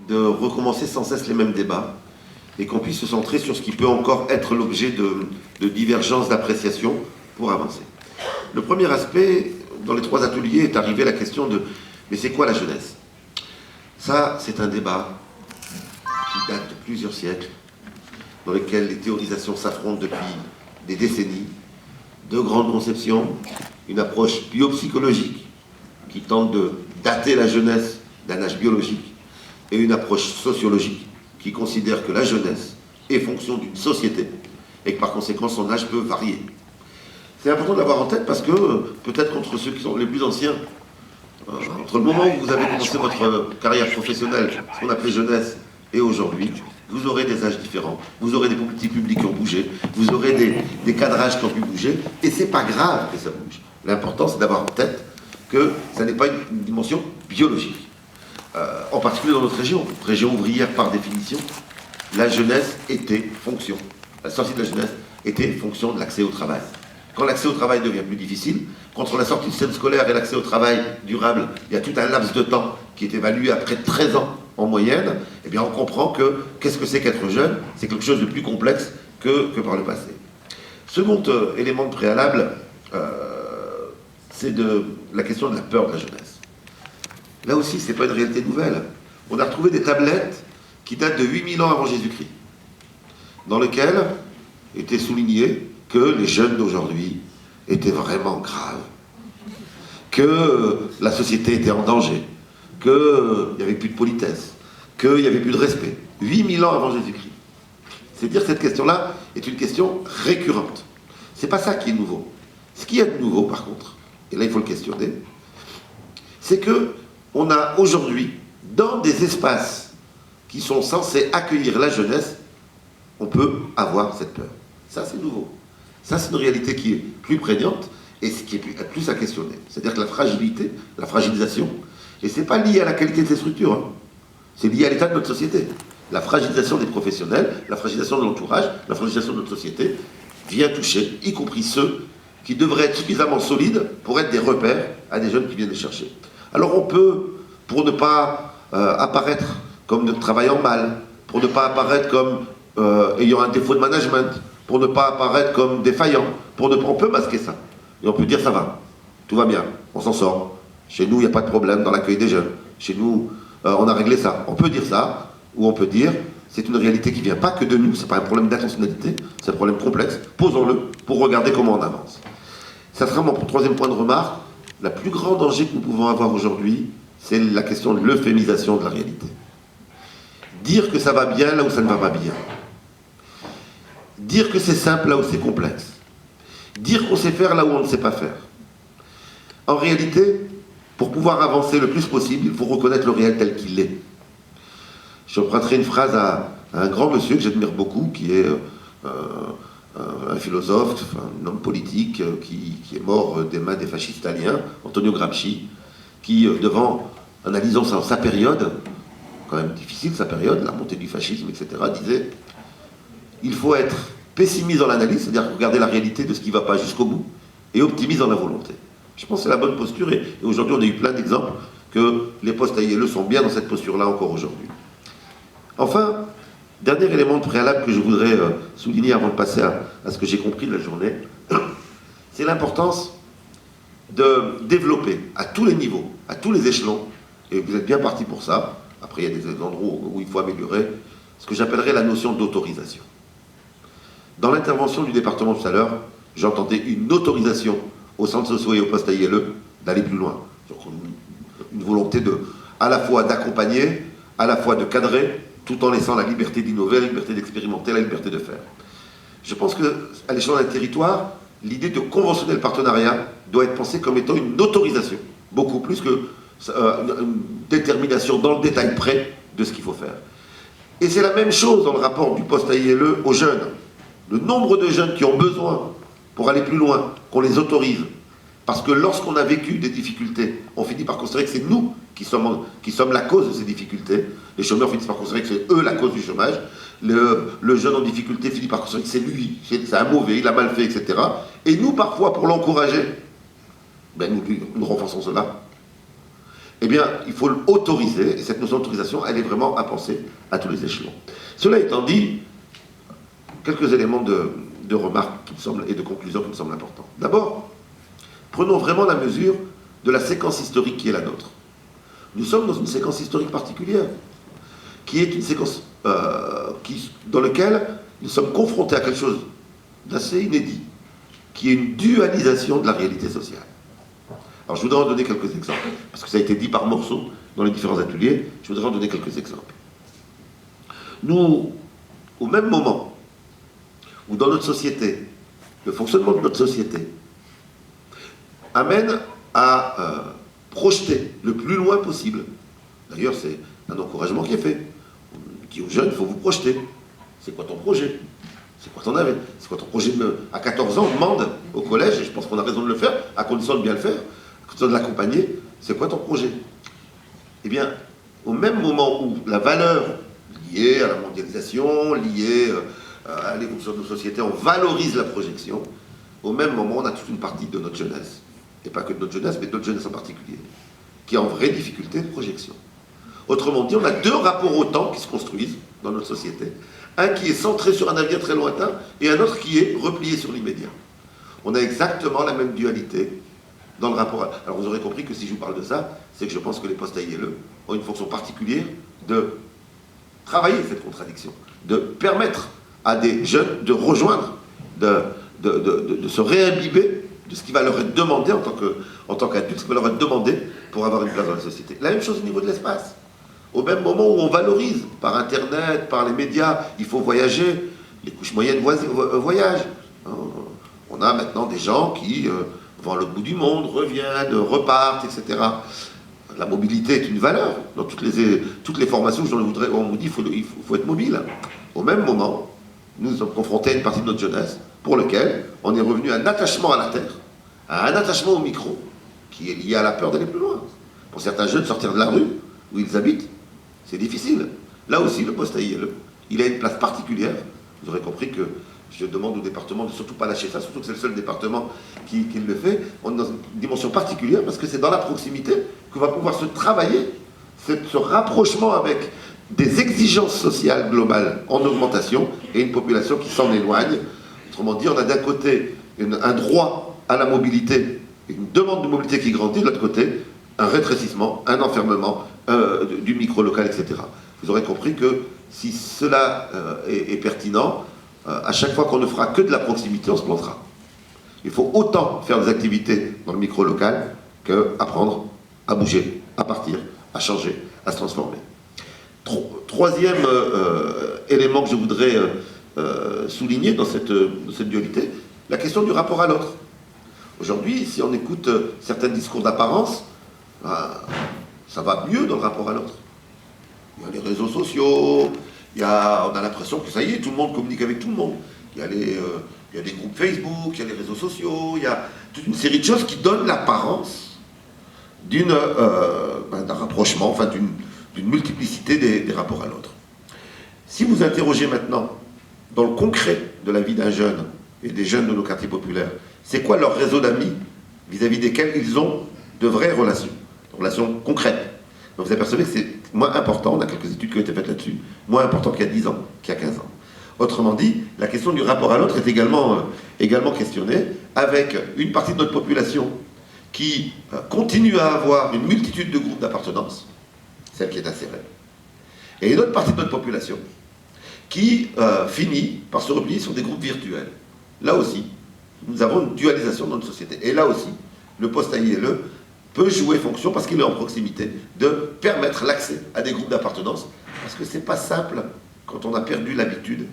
de recommencer sans cesse les mêmes débats et qu'on puisse se centrer sur ce qui peut encore être l'objet de divergences d'appréciation pour avancer. Le premier aspect, dans les 3 ateliers, est arrivé à la question de « mais c'est quoi la jeunesse ?» Ça, c'est un débat qui date de plusieurs siècles, dans lequel les théorisations s'affrontent depuis des décennies, 2 grandes conceptions, une approche biopsychologique qui tente de dater la jeunesse d'un âge biologique et une approche sociologique qui considère que la jeunesse est fonction d'une société et que par conséquent son âge peut varier. C'est important de l'avoir en tête parce que peut-être contre ceux qui sont les plus anciens, entre le moment où vous avez commencé votre carrière professionnelle, ce qu'on appelait jeunesse, et aujourd'hui, vous aurez des âges différents, vous aurez des politiques publiques qui ont bougé, vous aurez des cadrages qui ont pu bouger, et c'est pas grave que ça bouge. L'important, c'est d'avoir en tête que ça n'est pas une dimension biologique. En particulier dans notre région ouvrière par définition, la jeunesse était fonction. La sortie de la jeunesse était fonction de l'accès au travail. Quand l'accès au travail devient plus difficile, contre la sortie du système scolaire et l'accès au travail durable, il y a tout un laps de temps qui est évalué après 13 ans en moyenne, eh bien on comprend que qu'est-ce que c'est qu'être jeune? C'est quelque chose de plus complexe que par le passé. Second élément de préalable, c'est la question de la peur de la jeunesse. Là aussi, ce n'est pas une réalité nouvelle. On a retrouvé des tablettes qui datent de 8000 ans avant Jésus-Christ, dans lesquelles était souligné que les jeunes d'aujourd'hui étaient vraiment graves, que la société était en danger, qu'il n'y avait plus de politesse, qu'il n'y avait plus de respect. 8000 ans avant Jésus-Christ. C'est dire que cette question-là est une question récurrente. C'est pas ça qui est nouveau. Ce qui est de nouveau, par contre, et là il faut le questionner, c'est que on a aujourd'hui, dans des espaces qui sont censés accueillir la jeunesse, on peut avoir cette peur. Ça, c'est nouveau. Ça, c'est une réalité qui est plus prégnante et ce qui est plus à questionner. C'est-à-dire que la fragilité, la fragilisation, et ce n'est pas lié à la qualité de ces structures, hein. C'est lié à l'état de notre société. La fragilisation des professionnels, la fragilisation de l'entourage, la fragilisation de notre société vient toucher, y compris ceux qui devraient être suffisamment solides pour être des repères à des jeunes qui viennent les chercher. Alors on peut, pour ne pas apparaître comme travaillant mal, pour ne pas apparaître comme ayant un défaut de management, pour ne pas apparaître comme défaillant, on peut masquer ça. Et on peut dire ça va, tout va bien, on s'en sort. Chez nous, il n'y a pas de problème dans l'accueil des jeunes. Chez nous, on a réglé ça. On peut dire ça, ou on peut dire, c'est une réalité qui ne vient pas que de nous, c'est pas un problème d'intentionnalité, c'est un problème complexe, posons-le pour regarder comment on avance. Ça sera mon 3e point de remarque. Le plus grand danger que nous pouvons avoir aujourd'hui, c'est la question de l'euphémisation de la réalité. Dire que ça va bien là où ça ne va pas bien. Dire que c'est simple là où c'est complexe. Dire qu'on sait faire là où on ne sait pas faire. En réalité, pour pouvoir avancer le plus possible, il faut reconnaître le réel tel qu'il est. J'emprunterai une phrase à un grand monsieur que j'admire beaucoup, qui est un philosophe, un homme politique qui est mort des mains des fascistes italiens, Antonio Gramsci, qui, analysant sa période, quand même difficile sa période, la montée du fascisme, etc., disait « Il faut être pessimiste dans l'analyse, c'est-à-dire regarder la réalité de ce qui ne va pas jusqu'au bout, et optimiste dans la volonté. » Je pense que c'est la bonne posture, et aujourd'hui on a eu plein d'exemples que les postes à ILE sont bien dans cette posture-là encore aujourd'hui. Enfin, dernier élément de préalable que je voudrais souligner avant de passer à ce que j'ai compris de la journée, c'est l'importance de développer à tous les niveaux, à tous les échelons, et vous êtes bien partis pour ça, après il y a des endroits où il faut améliorer, ce que j'appellerais la notion d'autorisation. Dans l'intervention du département tout à l'heure, j'entendais une autorisation aux centres sociaux et aux postes à ILE d'aller plus loin. Donc une volonté à la fois d'accompagner, à la fois de cadrer, tout en laissant la liberté d'innover, la liberté d'expérimenter, la liberté de faire. Je pense qu'à l'échelon d'un territoire, l'idée de conventionner le partenariat doit être pensée comme étant une autorisation, beaucoup plus que une détermination dans le détail près de ce qu'il faut faire. Et c'est la même chose dans le rapport du poste à ILE aux jeunes. Le nombre de jeunes qui ont besoin, pour aller plus loin, qu'on les autorise. Parce que lorsqu'on a vécu des difficultés, on finit par considérer que c'est nous qui sommes la cause de ces difficultés. Les chômeurs finissent par considérer que c'est eux la cause du chômage. Le jeune en difficulté finit par considérer que c'est lui, c'est un mauvais, il a mal fait, etc. Et nous, parfois, pour l'encourager, nous renforçons cela. eh bien, il faut l'autoriser, et cette notion d'autorisation, elle est vraiment à penser à tous les échelons. Cela étant dit, quelques éléments de remarques qui me semblent, et de conclusions qui me semblent importants. D'abord, prenons vraiment la mesure de la séquence historique qui est la nôtre. Nous sommes dans une séquence historique particulière, qui est une séquence dans laquelle nous sommes confrontés à quelque chose d'assez inédit, qui est une dualisation de la réalité sociale. Alors je voudrais en donner quelques exemples, parce que ça a été dit par morceaux dans les différents ateliers, je voudrais en donner quelques exemples. Nous, au même moment où dans notre société, le fonctionnement de notre société amène à projeter le plus loin possible, d'ailleurs c'est un encouragement qui est fait, on dit aux jeunes, il faut vous projeter, c'est quoi ton projet ? C'est quoi ton avenir ? C'est quoi ton projet à 14 ans, on demande au collège, et je pense qu'on a raison de le faire, à condition de bien le faire, à condition de l'accompagner, c'est quoi ton projet ? Eh bien, au même moment où la valeur liée à la mondialisation, liée à l'évolution de nos sociétés, on valorise la projection, au même moment, on a toute une partie de notre jeunesse, et pas que de notre jeunesse, mais de notre jeunesse en particulier, qui est en vraie difficulté de projection. Autrement dit, on a deux rapports au temps qui se construisent dans notre société. Un qui est centré sur un avenir très lointain et un autre qui est replié sur l'immédiat. On a exactement la même dualité dans le rapport à... Alors vous aurez compris que si je vous parle de ça, c'est que je pense que les postes AILE ont une fonction particulière de travailler cette contradiction, de permettre à des jeunes de rejoindre, de se réimbiber de ce qui va leur être demandé en tant qu'adulte, ce qui va leur être demandé pour avoir une place dans la société. La même chose au niveau de l'espace. Au même moment où on valorise, par Internet, par les médias, il faut voyager, les couches moyennes voyagent. On a maintenant des gens qui vont à l'autre bout du monde, reviennent, repartent, etc. La mobilité est une valeur. Dans toutes les formations, on nous dit qu'il faut être mobile. Au même moment, nous sommes confrontés à une partie de notre jeunesse pour laquelle on est revenu à un attachement à la terre, à un attachement au micro, qui est lié à la peur d'aller plus loin. Pour certains jeunes, sortir de la rue où ils habitent, c'est difficile. Là aussi, le poste AILE, il a une place particulière. Vous aurez compris que je demande au département de surtout pas lâcher ça, surtout que c'est le seul département qui le fait. On est dans une dimension particulière parce que c'est dans la proximité qu'on va pouvoir se travailler, ce rapprochement avec des exigences sociales globales en augmentation et une population qui s'en éloigne. Autrement dit, on a d'un côté un droit à la mobilité, une demande de mobilité qui grandit, de l'autre côté, un rétrécissement, un enfermement du micro-local, etc. Vous aurez compris que si cela est pertinent, à chaque fois qu'on ne fera que de la proximité, on se plantera. Il faut autant faire des activités dans le micro-local qu'apprendre à bouger, à partir, à changer, à se transformer. Troisième élément que je voudrais souligner dans cette dualité, la question du rapport à l'autre. Aujourd'hui, si on écoute certains discours d'apparence, ça va mieux dans le rapport à l'autre. Il y a les réseaux sociaux, on a l'impression que ça y est, tout le monde communique avec tout le monde. Il y a des groupes Facebook, il y a les réseaux sociaux, il y a toute une série de choses qui donnent l'apparence d'un rapprochement, enfin d'une multiplicité des rapports à l'autre. Si vous interrogez maintenant, dans le concret de la vie d'un jeune et des jeunes de nos quartiers populaires, c'est quoi leur réseau d'amis vis-à-vis desquels ils ont de vraies relations concrètes. Donc vous apercevez que c'est moins important, on a quelques études qui ont été faites là-dessus, moins important qu'il y a 10 ans, qu'il y a 15 ans. Autrement dit, la question du rapport à l'autre est également questionnée, avec une partie de notre population qui continue à avoir une multitude de groupes d'appartenance, celle qui est insérée, et une autre partie de notre population qui finit par se replier sur des groupes virtuels. Là aussi, nous avons une dualisation dans notre société. Et là aussi, le poste AILE peut jouer fonction, parce qu'il est en proximité, de permettre l'accès à des groupes d'appartenance, parce que c'est pas simple quand on a perdu l'habitude.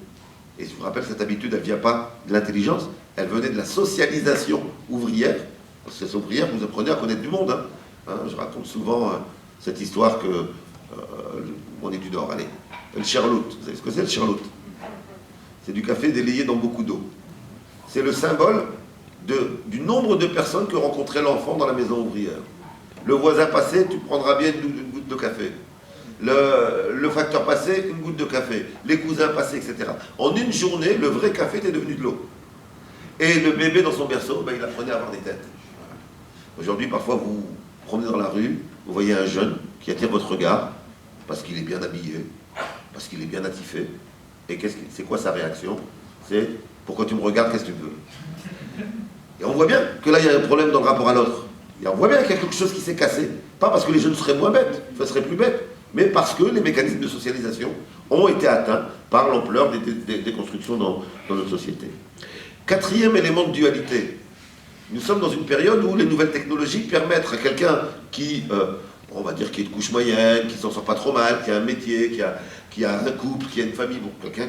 Et je vous rappelle, cette habitude, elle ne vient pas de l'intelligence, elle venait de la socialisation ouvrière. Parce que ces ouvrières, vous apprenez à connaître du monde. Je raconte souvent cette histoire que on est du Nord, allez. Le Sherlock, vous savez ce que c'est le Sherlock? C'est du café délayé dans beaucoup d'eau. C'est le symbole du nombre de personnes que rencontrait l'enfant dans la maison ouvrière. Le voisin passé, tu prendras bien une goutte de café. Le facteur passé, une goutte de café. Les cousins passés, etc. En une journée, le vrai café était devenu de l'eau. Et le bébé dans son berceau, il apprenait à avoir des têtes. Aujourd'hui, parfois, vous promenez dans la rue, vous voyez un jeune qui attire votre regard parce qu'il est bien habillé, parce qu'il est bien attifé, et c'est quoi sa réaction? C'est « pourquoi tu me regardes, qu'est-ce que tu veux ?» Et on voit bien que là, il y a un problème dans le rapport à l'autre. Et on voit bien qu'il y a quelque chose qui s'est cassé. Pas parce que les jeunes seraient moins bêtes, enfin seraient plus bêtes, mais parce que les mécanismes de socialisation ont été atteints par l'ampleur des constructions dans notre société. Quatrième élément de dualité. Nous sommes dans une période où les nouvelles technologies permettent à quelqu'un qui, on va dire, qui est de couche moyenne, qui s'en sort pas trop mal, qui a un métier, qui a un couple, qui a une famille, bon, quelqu'un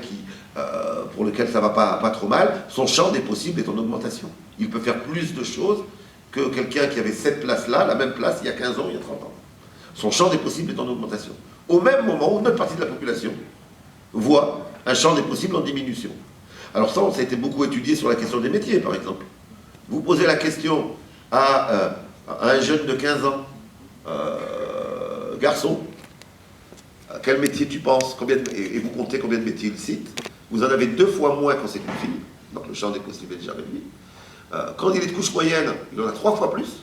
pour lequel ça va pas trop mal, son champ des possibles est en augmentation. Il peut faire plus de choses que quelqu'un qui avait cette place-là, la même place, il y a 15 ans, il y a 30 ans. Son champ des possibles est en augmentation. Au même moment où une autre partie de la population voit un champ des possibles en diminution. Alors ça a été beaucoup étudié sur la question des métiers, par exemple. Vous posez la question à un jeune de 15 ans, garçon, à quel métier tu penses, et vous comptez combien de métiers il cite, vous en avez 2 fois moins quand c'est une fille, donc le champ des possibles est déjà réduit. Quand il est de couche moyenne, il en a 3 fois plus,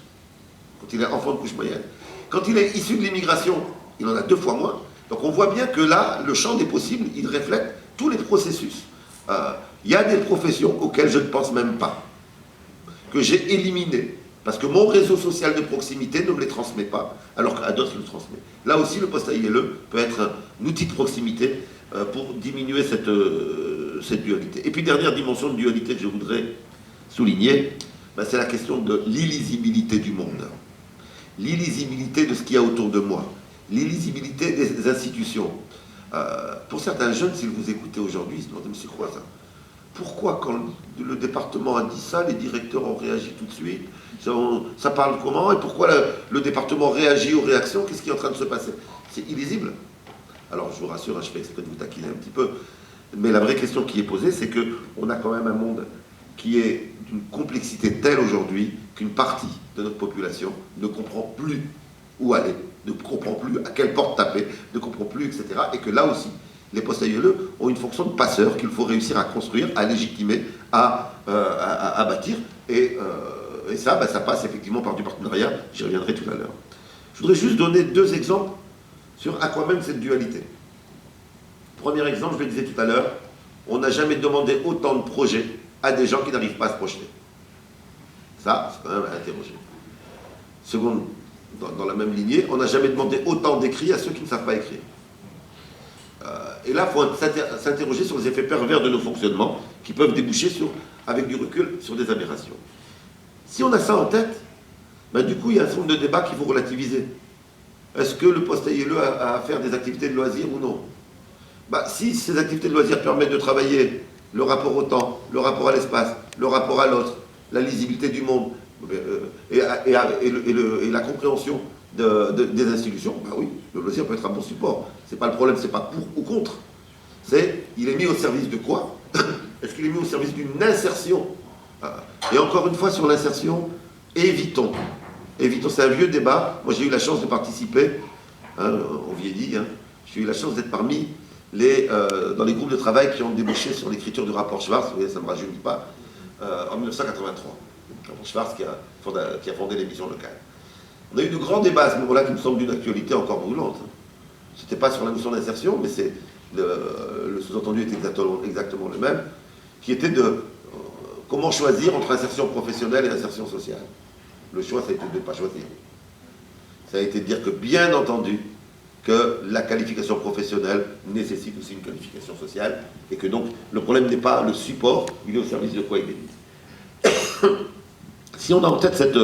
quand il est enfant de couche moyenne. Quand il est issu de l'immigration, il en a 2 fois moins. Donc on voit bien que là, le champ des possibles, il reflète tous les processus. Il y a des professions auxquelles je ne pense même pas, que j'ai éliminées, parce que mon réseau social de proximité ne me les transmet pas, alors qu'à d'autres, il le transmet. Là aussi, le poste AILE peut être un outil de proximité pour diminuer cette dualité. Et puis, dernière dimension de dualité que je voudrais souligner, c'est la question de l'illisibilité du monde. L'illisibilité de ce qu'il y a autour de moi. L'illisibilité des institutions. Pour certains jeunes, s'ils vous écoutez aujourd'hui, ils se demandent, mais c'est quoi ça? Pourquoi, quand le département a dit ça, les directeurs ont réagi tout de suite? Ça parle comment? Et pourquoi le département réagit aux réactions? Qu'est-ce qui est en train de se passer? C'est illisible. Alors, je vous rassure, je fais exprès de vous taquiner un petit peu, mais la vraie question qui est posée, c'est qu'on a quand même un monde qui est d'une complexité telle aujourd'hui qu'une partie de notre population ne comprend plus où aller, ne comprend plus à quelle porte taper, ne comprend plus, etc. Et que là aussi, les postes AILE ont une fonction de passeur qu'il faut réussir à construire, à légitimer, à bâtir. Et ça, ça passe effectivement par du partenariat. J'y reviendrai tout à l'heure. Je voudrais juste donner 2 exemples sur à quoi mène cette dualité. Premier exemple, je le disais tout à l'heure, on n'a jamais demandé autant de projets à des gens qui n'arrivent pas à se projeter. Ça, c'est quand même à interroger. Seconde, dans la même lignée, on n'a jamais demandé autant d'écrits à ceux qui ne savent pas écrire. Et là, il faut s'interroger sur les effets pervers de nos fonctionnements qui peuvent déboucher, avec du recul, sur des aberrations. Si on a ça en tête, du coup, il y a un certain nombre de débats qu'il faut relativiser. Est-ce que le poste AILE a à faire des activités de loisirs ou non? Si ces activités de loisirs permettent de travailler le rapport au temps, le rapport à l'espace, le rapport à l'autre, la lisibilité du monde, et la compréhension des institutions, oui, le loisir peut être un bon support. C'est pas le problème, c'est pas pour ou contre. Il est mis au service de quoi? Est-ce qu'il est mis au service d'une insertion? Et encore une fois, sur l'insertion, évitons. Évitons, c'est un vieux débat. Moi, j'ai eu la chance de participer, on vieillit, j'ai eu la chance d'être parmi dans les groupes de travail qui ont débouché sur l'écriture du rapport Schwartz, vous voyez, ça ne me rajeunit pas, en 1983. Le rapport Schwartz qui a fondé l'émission locale. On a eu de grands débats à ce moment-là qui me semblent d'une actualité encore brûlante. Ce n'était pas sur la notion d'insertion, mais le sous-entendu était exactement le même, qui était de comment choisir entre insertion professionnelle et insertion sociale. Le choix, ça a été de ne pas choisir. Ça a été de dire que, bien entendu, que la qualification professionnelle nécessite aussi une qualification sociale, et que donc, le problème n'est pas le support, il est au service de quoi il est. Si on a en tête cette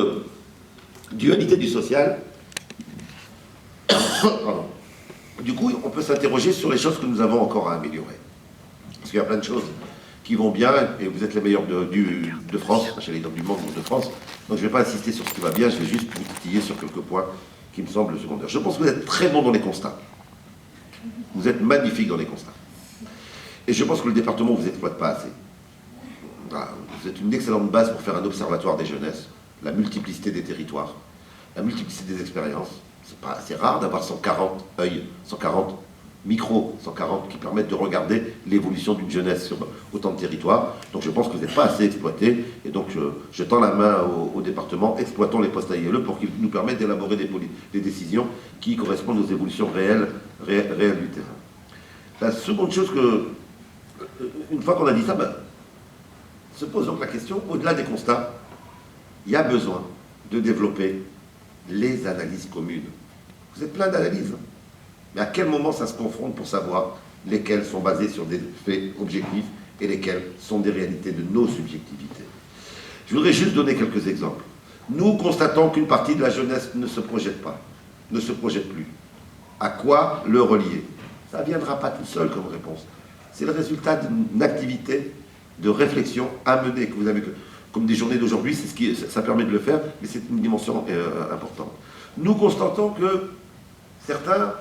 dualité du social, du coup, on peut s'interroger sur les choses que nous avons encore à améliorer. Parce qu'il y a plein de choses qui vont bien, et vous êtes les meilleurs de France, j'allais dire du monde de France, donc je ne vais pas insister sur ce qui va bien, je vais juste vous titiller sur quelques points qui me semblent secondaires. Je pense que vous êtes très bon dans les constats. Vous êtes magnifique dans les constats. Et je pense que le département ne vous exploite pas assez. Voilà, vous êtes une excellente base pour faire un observatoire des jeunesses, la multiplicité des territoires, la multiplicité des expériences. C'est rare d'avoir 140 œils, 140 micro 140 qui permettent de regarder l'évolution d'une jeunesse sur autant de territoires. Donc je pense que vous n'êtes pas assez exploité, et donc je tends la main au département, exploitons les postes AILE pour qu'ils nous permettent d'élaborer des décisions qui correspondent aux évolutions réelles du terrain. La seconde chose une fois qu'on a dit ça, se pose donc la question, au-delà des constats, il y a besoin de développer les analyses communes. Vous êtes plein d'analyses, mais à quel moment ça se confronte pour savoir lesquelles sont basées sur des faits objectifs et lesquelles sont des réalités de nos subjectivités? Je voudrais juste donner quelques exemples. Nous constatons qu'une partie de la jeunesse ne se projette pas, ne se projette plus. À quoi le relier? Ça ne viendra pas tout seul comme réponse. C'est le résultat d'une activité de réflexion à mener, que vous avez comme des journées d'aujourd'hui, ça permet de le faire, mais c'est une dimension importante. Nous constatons que certains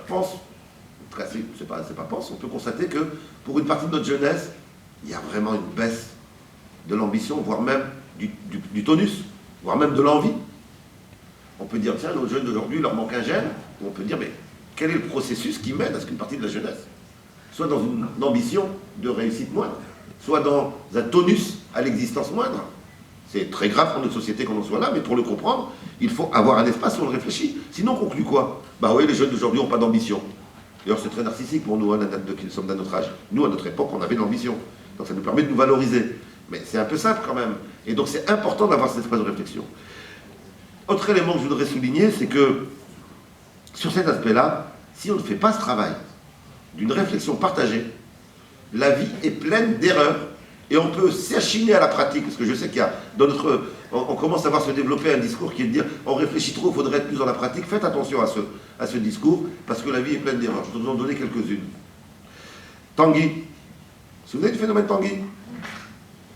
pensent, en tout cas, c'est pas pense, on peut constater que pour une partie de notre jeunesse, il y a vraiment une baisse de l'ambition, voire même du tonus, voire même de l'envie. On peut dire, tiens, nos jeunes d'aujourd'hui, il leur manque un gène. On peut dire, mais quel est le processus qui mène à ce qu'une partie de la jeunesse soit dans une ambition de réussite moindre, soit dans un tonus à l'existence moindre? C'est très grave pour notre société qu'on en soit là, mais pour le comprendre, il faut avoir un espace où on réfléchit. Sinon, on conclut quoi? Bah oui, les jeunes d'aujourd'hui n'ont pas d'ambition. D'ailleurs, c'est très narcissique pour nous, qui sommes d'un autre âge. Nous, à notre époque, on avait de l'ambition. Donc ça nous permet de nous valoriser. Mais c'est un peu simple quand même. Et donc c'est important d'avoir cet espace de réflexion. Autre élément que je voudrais souligner, c'est que sur cet aspect-là, si on ne fait pas ce travail d'une réflexion partagée, la vie est pleine d'erreurs et on peut s'achiner à la pratique, parce que je sais qu'il y a dans on commence à voir se développer un discours qui est de dire on réfléchit trop, il faudrait être plus dans la pratique. Faites attention à ce discours, parce que la vie est pleine d'erreurs. Je vais vous en donner quelques-unes. Tanguy. Vous vous souvenez du phénomène Tanguy?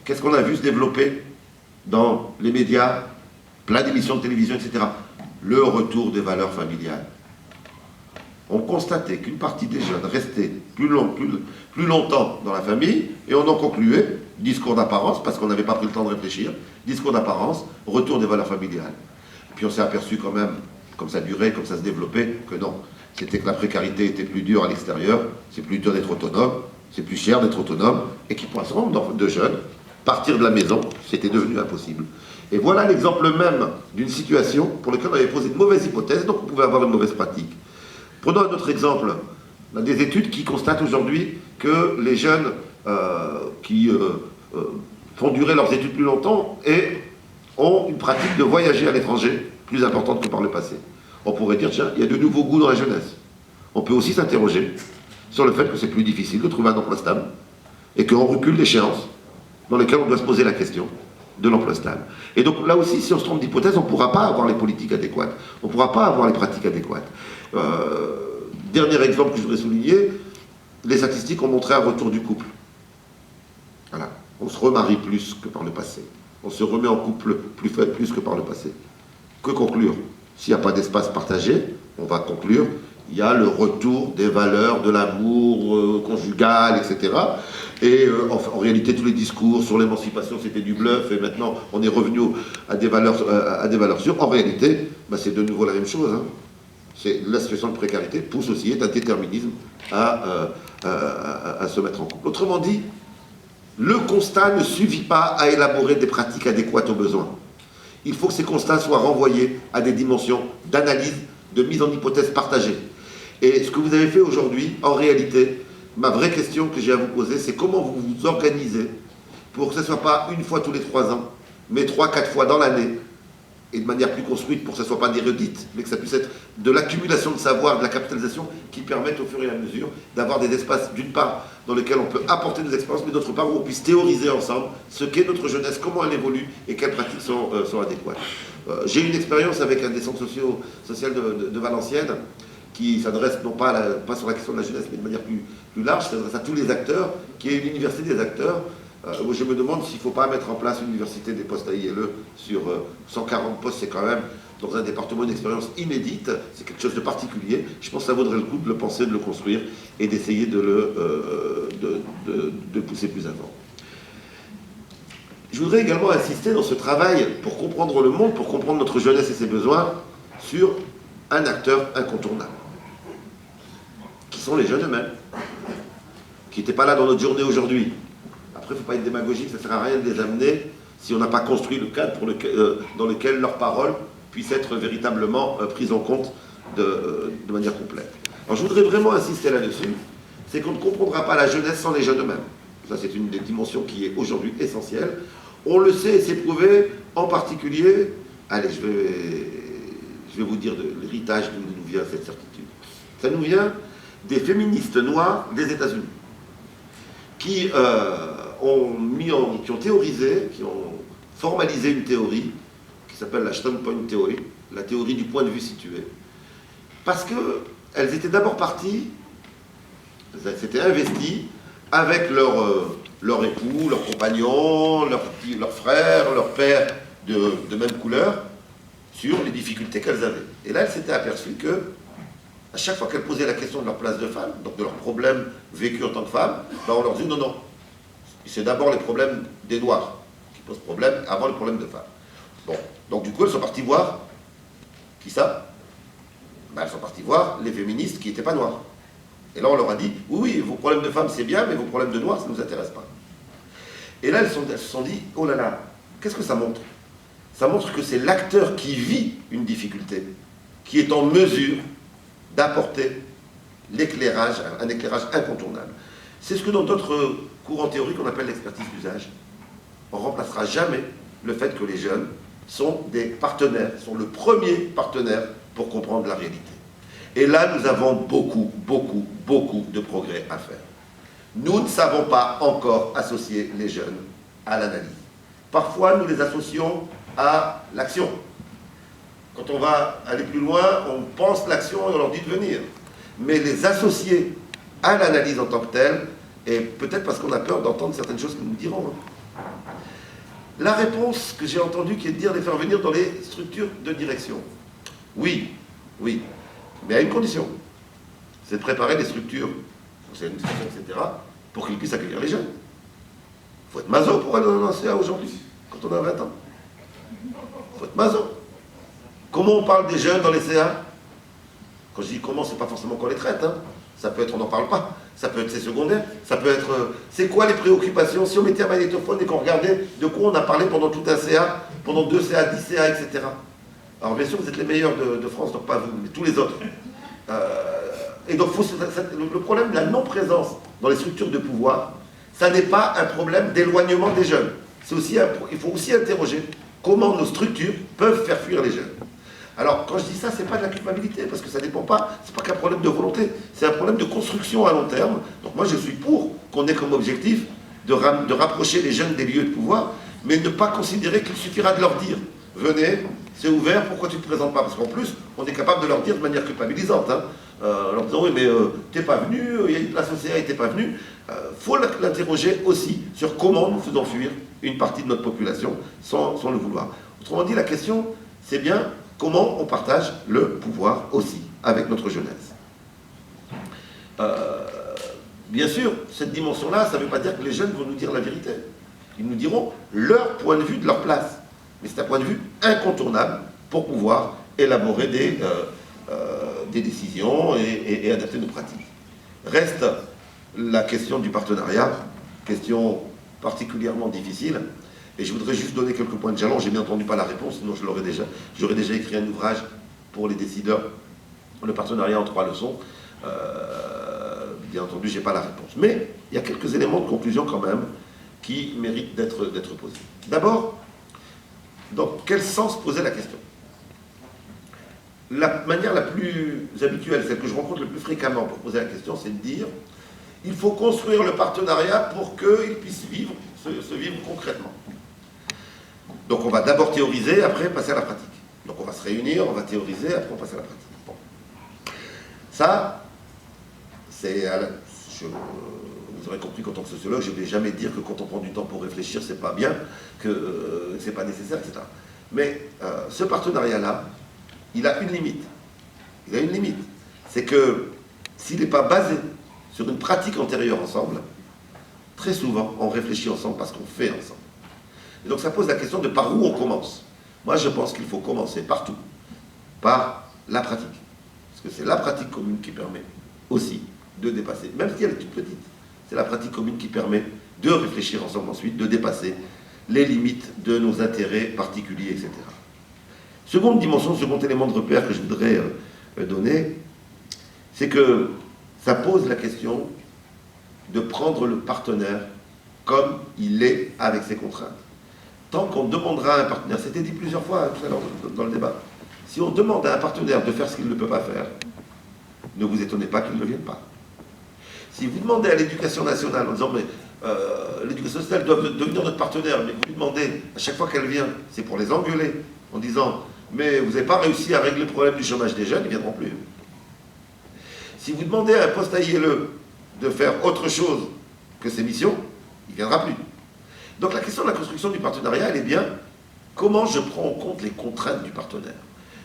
Qu'est-ce qu'on a vu se développer dans les médias, plein d'émissions de télévision, etc. Le retour des valeurs familiales. On constatait qu'une partie des jeunes restaient plus longtemps dans la famille, et on en concluait, discours d'apparence, parce qu'on n'avait pas pris le temps de réfléchir, discours d'apparence, retour des valeurs familiales. Et puis on s'est aperçu quand même, comme ça durait, comme ça se développait, que non. C'était que la précarité était plus dure à l'extérieur, c'est plus dur d'être autonome, c'est plus cher d'être autonome, et qu'il pour un certain nombre de jeunes, partir de la maison, c'était devenu impossible. Et voilà l'exemple même d'une situation pour laquelle on avait posé de mauvaises hypothèses, donc on pouvait avoir une mauvaise pratique. Prenons un autre exemple. On a des études qui constatent aujourd'hui que les jeunes qui font durer leurs études plus longtemps et ont une pratique de voyager à l'étranger plus importante que par le passé. On pourrait dire, tiens, il y a de nouveaux goûts dans la jeunesse. On peut aussi s'interroger sur le fait que c'est plus difficile de trouver un emploi stable et qu'on recule l'échéance dans lesquelles on doit se poser la question de l'emploi stable. Et donc là aussi, si on se trompe d'hypothèse, on ne pourra pas avoir les politiques adéquates, on ne pourra pas avoir les pratiques adéquates. Dernier exemple que je voudrais souligner, les statistiques ont montré un retour du couple. Voilà. On se remarie plus que par le passé. On se remet en couple plus que par le passé. Que conclure? S'il n'y a pas d'espace partagé, on va conclure, il y a le retour des valeurs de l'amour conjugal, etc. Et en réalité, tous les discours sur l'émancipation, c'était du bluff, et maintenant, on est revenu à des valeurs sûres. En réalité, c'est de nouveau la même chose. Hein. La situation de précarité pousse aussi, est un déterminisme à se mettre en couple. Autrement dit, le constat ne suffit pas à élaborer des pratiques adéquates aux besoins. Il faut que ces constats soient renvoyés à des dimensions d'analyse, de mise en hypothèse partagée. Et ce que vous avez fait aujourd'hui, en réalité, ma vraie question que j'ai à vous poser, c'est comment vous vous organisez pour que ce ne soit pas une fois tous les 3 ans, mais 3-4 fois dans l'année, et de manière plus construite pour que ce ne soit pas des redites, mais que ça puisse être de l'accumulation de savoir, de la capitalisation qui permettent au fur et à mesure d'avoir des espaces, d'une part, dans lesquels on peut apporter des expériences, mais d'autre part, où on puisse théoriser ensemble ce qu'est notre jeunesse, comment elle évolue et quelles pratiques sont adéquates. J'ai une expérience avec un des centres sociaux de Valenciennes qui s'adresse non pas, pas sur la question de la jeunesse, mais de manière plus large, s'adresse à tous les acteurs, qui est l'université des acteurs. Où je me demande s'il ne faut pas mettre en place une université des postes AILE sur 140 postes, c'est quand même, dans un département, une expérience inédite, c'est quelque chose de particulier. Je pense que ça vaudrait le coup de le penser, de le construire et d'essayer de le pousser plus avant. Je voudrais également insister dans ce travail, pour comprendre le monde, pour comprendre notre jeunesse et ses besoins, sur un acteur incontournable, qui qui sont les jeunes eux-mêmes, qui n'étaient pas là dans notre journée aujourd'hui. Après, il ne faut pas être démagogique, ça ne sert à rien de les amener si on n'a pas construit le cadre dans lequel leurs paroles puissent être véritablement prises en compte de manière complète. Alors je voudrais vraiment insister là-dessus, c'est qu'on ne comprendra pas la jeunesse sans les jeunes eux-mêmes. Ça, c'est une des dimensions qui est aujourd'hui essentielle. On le sait et c'est prouvé, en particulier, allez, je vais vous dire de l'héritage d'où nous vient cette certitude. Ça nous vient des féministes noires des États-Unis, qui ont théorisé, qui ont formalisé une théorie qui s'appelle la Standpoint Theory, la théorie du point de vue situé. Parce qu'elles étaient d'abord parties, elles s'étaient investies avec leur époux, leur compagnon, leur frère, leur père de même couleur, sur les difficultés qu'elles avaient. Et là, elles s'étaient aperçues que, à chaque fois qu'elles posaient la question de leur place de femme, donc de leurs problèmes vécus en tant que femmes, ben on leur dit non, non. C'est d'abord les problèmes des Noirs qui posent problème avant les problèmes de femmes. Bon, donc du coup, elles sont parties voir, qui ça? Ben, elles sont parties voir les féministes qui n'étaient pas noires. Et là, on leur a dit, oui, oui, vos problèmes de femmes, c'est bien, mais vos problèmes de noirs, ça ne nous intéresse pas. Et là, elles se sont dit, oh là là, qu'est-ce que ça montre? Ça montre que c'est l'acteur qui vit une difficulté, qui est en mesure d'apporter l'éclairage, un éclairage incontournable. C'est ce que dans d'autres courants théoriques on appelle l'expertise d'usage. On ne remplacera jamais le fait que les jeunes sont des partenaires, sont le premier partenaire pour comprendre la réalité. Et là, nous avons beaucoup, beaucoup, beaucoup de progrès à faire. Nous ne savons pas encore associer les jeunes à l'analyse. Parfois, nous les associons à l'action. Quand on va aller plus loin, on pense l'action et on leur dit de venir. Mais les associer à l'analyse en tant que telle, et peut-être parce qu'on a peur d'entendre certaines choses que nous dirons. La réponse que j'ai entendue qui est de dire les faire venir dans les structures de direction. Oui, oui, mais à une condition. C'est de préparer des structures, conseil d'administration, etc., pour qu'ils puissent accueillir les jeunes. Il faut être maso pour aller dans un CA aujourd'hui, quand on a 20 ans. Il faut être maso. Comment on parle des jeunes dans les CA? Quand je dis comment, c'est pas forcément qu'on les traite, hein. Ça peut être on n'en parle pas, ça peut être c'est secondaire, ça peut être c'est quoi les préoccupations? Si on mettait un magnétophone et qu'on regardait de quoi on a parlé pendant tout un CA, pendant 2 CA, 10 CA, etc. Alors bien sûr, vous êtes les meilleurs de France, donc pas vous, mais tous les autres. Et donc le problème de la non-présence dans les structures de pouvoir, ça n'est pas un problème d'éloignement des jeunes. Il faut aussi interroger comment nos structures peuvent faire fuir les jeunes. Alors, quand je dis ça, ce n'est pas de la culpabilité, parce que ça ne dépend pas, c'est pas qu'un problème de volonté, c'est un problème de construction à long terme. Donc moi, je suis pour qu'on ait comme objectif de rapprocher les jeunes des lieux de pouvoir, mais ne pas considérer qu'il suffira de leur dire « Venez, c'est ouvert, pourquoi tu ne te présentes pas ?» Parce qu'en plus, on est capable de leur dire de manière culpabilisante, hein, en leur disant « Oui, mais t'es pas venu, il y a une place au CA et t'es pas venu. » Faut l'interroger aussi sur comment nous faisons fuir une partie de notre population sans le vouloir. Autrement dit, la question, c'est bien comment on partage le pouvoir aussi avec notre jeunesse. Bien sûr, cette dimension-là, ça ne veut pas dire que les jeunes vont nous dire la vérité. Ils nous diront leur point de vue de leur place. Mais c'est un point de vue incontournable pour pouvoir élaborer des décisions et adapter nos pratiques. Reste la question du partenariat, question particulièrement difficile. Et je voudrais juste donner quelques points de jalon. J'ai bien entendu pas la réponse, sinon j'aurais déjà écrit un ouvrage pour les décideurs, le partenariat en 3 leçons. Bien entendu, je n'ai pas la réponse. Mais il y a quelques éléments de conclusion quand même qui méritent d'être posés. D'abord, dans quel sens poser la question? La manière la plus habituelle, celle que je rencontre le plus fréquemment pour poser la question, c'est de dire il faut construire le partenariat pour qu'il puisse se vivre concrètement. Donc on va d'abord théoriser, après passer à la pratique. Donc on va se réunir, on va théoriser, après on passe à la pratique. Bon. Ça, c'est... Vous aurez compris qu'en tant que sociologue, je ne vais jamais dire que quand on prend du temps pour réfléchir, c'est pas bien, que c'est pas nécessaire, etc. Mais ce partenariat-là, il a une limite. Il a une limite. C'est que s'il n'est pas basé sur une pratique antérieure ensemble, très souvent, on réfléchit ensemble parce qu'on fait ensemble. Et donc ça pose la question de par où on commence. Moi, je pense qu'il faut commencer partout, par la pratique. Parce que c'est la pratique commune qui permet aussi de dépasser, même si elle est toute petite. C'est la pratique commune qui permet de réfléchir ensemble ensuite, de dépasser les limites de nos intérêts particuliers, etc. Seconde dimension, second élément de repère que je voudrais donner, c'est que ça pose la question de prendre le partenaire comme il est avec ses contraintes. Tant qu'on demandera à un partenaire, c'était dit plusieurs fois tout à l'heure dans le débat, si on demande à un partenaire de faire ce qu'il ne peut pas faire, ne vous étonnez pas qu'il ne vienne pas. Si vous demandez à l'éducation nationale en disant mais l'éducation nationale doit devenir notre partenaire, mais vous lui demandez à chaque fois qu'elle vient, c'est pour les engueuler, en disant mais vous n'avez pas réussi à régler le problème du chômage des jeunes, ils ne viendront plus. Si vous demandez à un poste à ILE de faire autre chose que ses missions, il ne viendra plus. Donc la question de la construction du partenariat, elle est bien comment je prends en compte les contraintes du partenaire.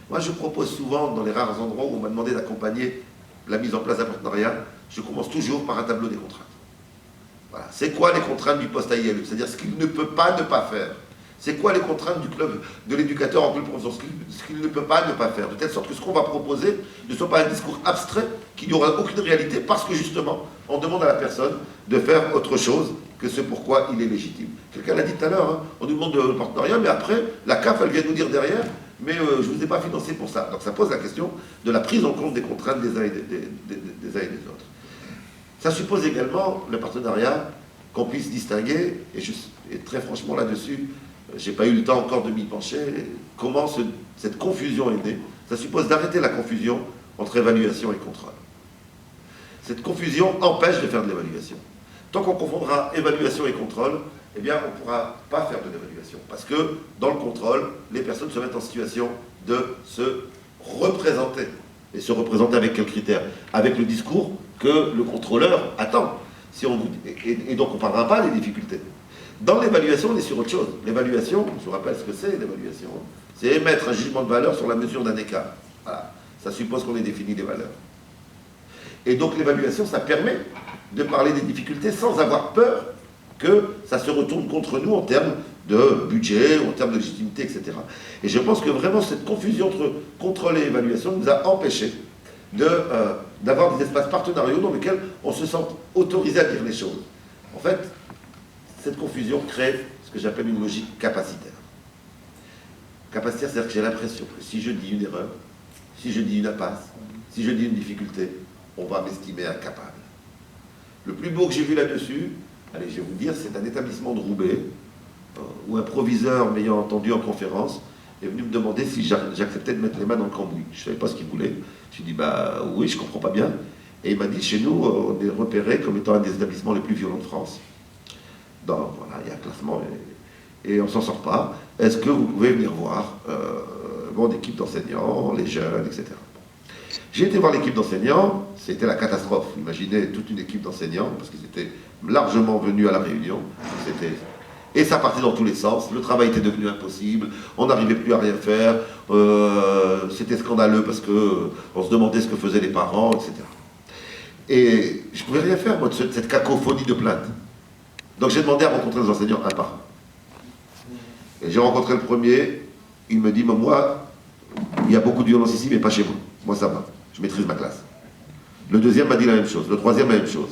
Moi je propose souvent, dans les rares endroits où on m'a demandé d'accompagner la mise en place d'un partenariat, je commence toujours par un tableau des contraintes. Voilà. C'est quoi les contraintes du poste à ILE? C'est-à-dire ce qu'il ne peut pas ne pas faire. C'est quoi les contraintes du club de l'éducateur en club professeur? Ce qu'il ne peut pas ne pas faire. De telle sorte que ce qu'on va proposer ne soit pas un discours abstrait, qu'il n'y aura aucune réalité, parce que justement, on demande à la personne de faire autre chose que ce pourquoi il est légitime. Quelqu'un l'a dit tout à l'heure, hein, on nous demande le partenariat, mais après, la CAF, elle vient nous dire derrière, mais je ne vous ai pas financé pour ça. Donc ça pose la question de la prise en compte des contraintes des uns et des autres. Ça suppose également, le partenariat, qu'on puisse distinguer, et très franchement là-dessus, je n'ai pas eu le temps encore de m'y pencher, comment cette confusion est née. Ça suppose d'arrêter la confusion entre évaluation et contrôle. Cette confusion empêche de faire de l'évaluation. Tant qu'on confondra évaluation et contrôle, eh bien, on ne pourra pas faire de l'évaluation. Parce que, dans le contrôle, les personnes se mettent en situation de se représenter. Et se représenter avec quels critères? Avec le discours que le contrôleur attend. Et donc, on ne parlera pas des difficultés. Dans l'évaluation, on est sur autre chose. L'évaluation, je vous rappelle ce que c'est, l'évaluation. C'est émettre un jugement de valeur sur la mesure d'un écart. Voilà. Ça suppose qu'on ait défini des valeurs. Et donc, l'évaluation, ça permet de parler des difficultés sans avoir peur que ça se retourne contre nous en termes de budget, en termes de légitimité, etc. Et je pense que vraiment, cette confusion entre contrôle et évaluation nous a empêchés d'avoir des espaces partenariaux dans lesquels on se sent autorisé à dire les choses. En fait, cette confusion crée ce que j'appelle une logique capacitaire. Capacitaire, c'est-à-dire que j'ai l'impression que si je dis une erreur, si je dis une impasse, si je dis une difficulté, on va m'estimer incapable. Le plus beau que j'ai vu là-dessus, allez, je vais vous dire, c'est un établissement de Roubaix, où un proviseur m'ayant entendu en conférence est venu me demander si j'acceptais de mettre les mains dans le cambouis. Je ne savais pas ce qu'il voulait. Je lui ai dit, bah oui, je ne comprends pas bien. Et il m'a dit, chez nous, on est repéré comme étant un des établissements les plus violents de France. Voilà, il y a un classement et on ne s'en sort pas. Est-ce que vous pouvez venir voir mon équipe d'enseignants, les jeunes, etc. J'ai été voir l'équipe d'enseignants, c'était la catastrophe. Imaginez toute une équipe d'enseignants, parce qu'ils étaient largement venus à la réunion. Et ça partait dans tous les sens, le travail était devenu impossible, on n'arrivait plus à rien faire, c'était scandaleux parce qu'on se demandait ce que faisaient les parents, etc. Et je ne pouvais rien faire, moi, de cette cacophonie de plaintes. Donc j'ai demandé à rencontrer les enseignants un par un. Et j'ai rencontré le premier, il me dit, moi, il y a beaucoup de violence ici, mais pas chez moi. Moi, ça va, je maîtrise ma classe. Le deuxième m'a dit la même chose, le troisième la même chose.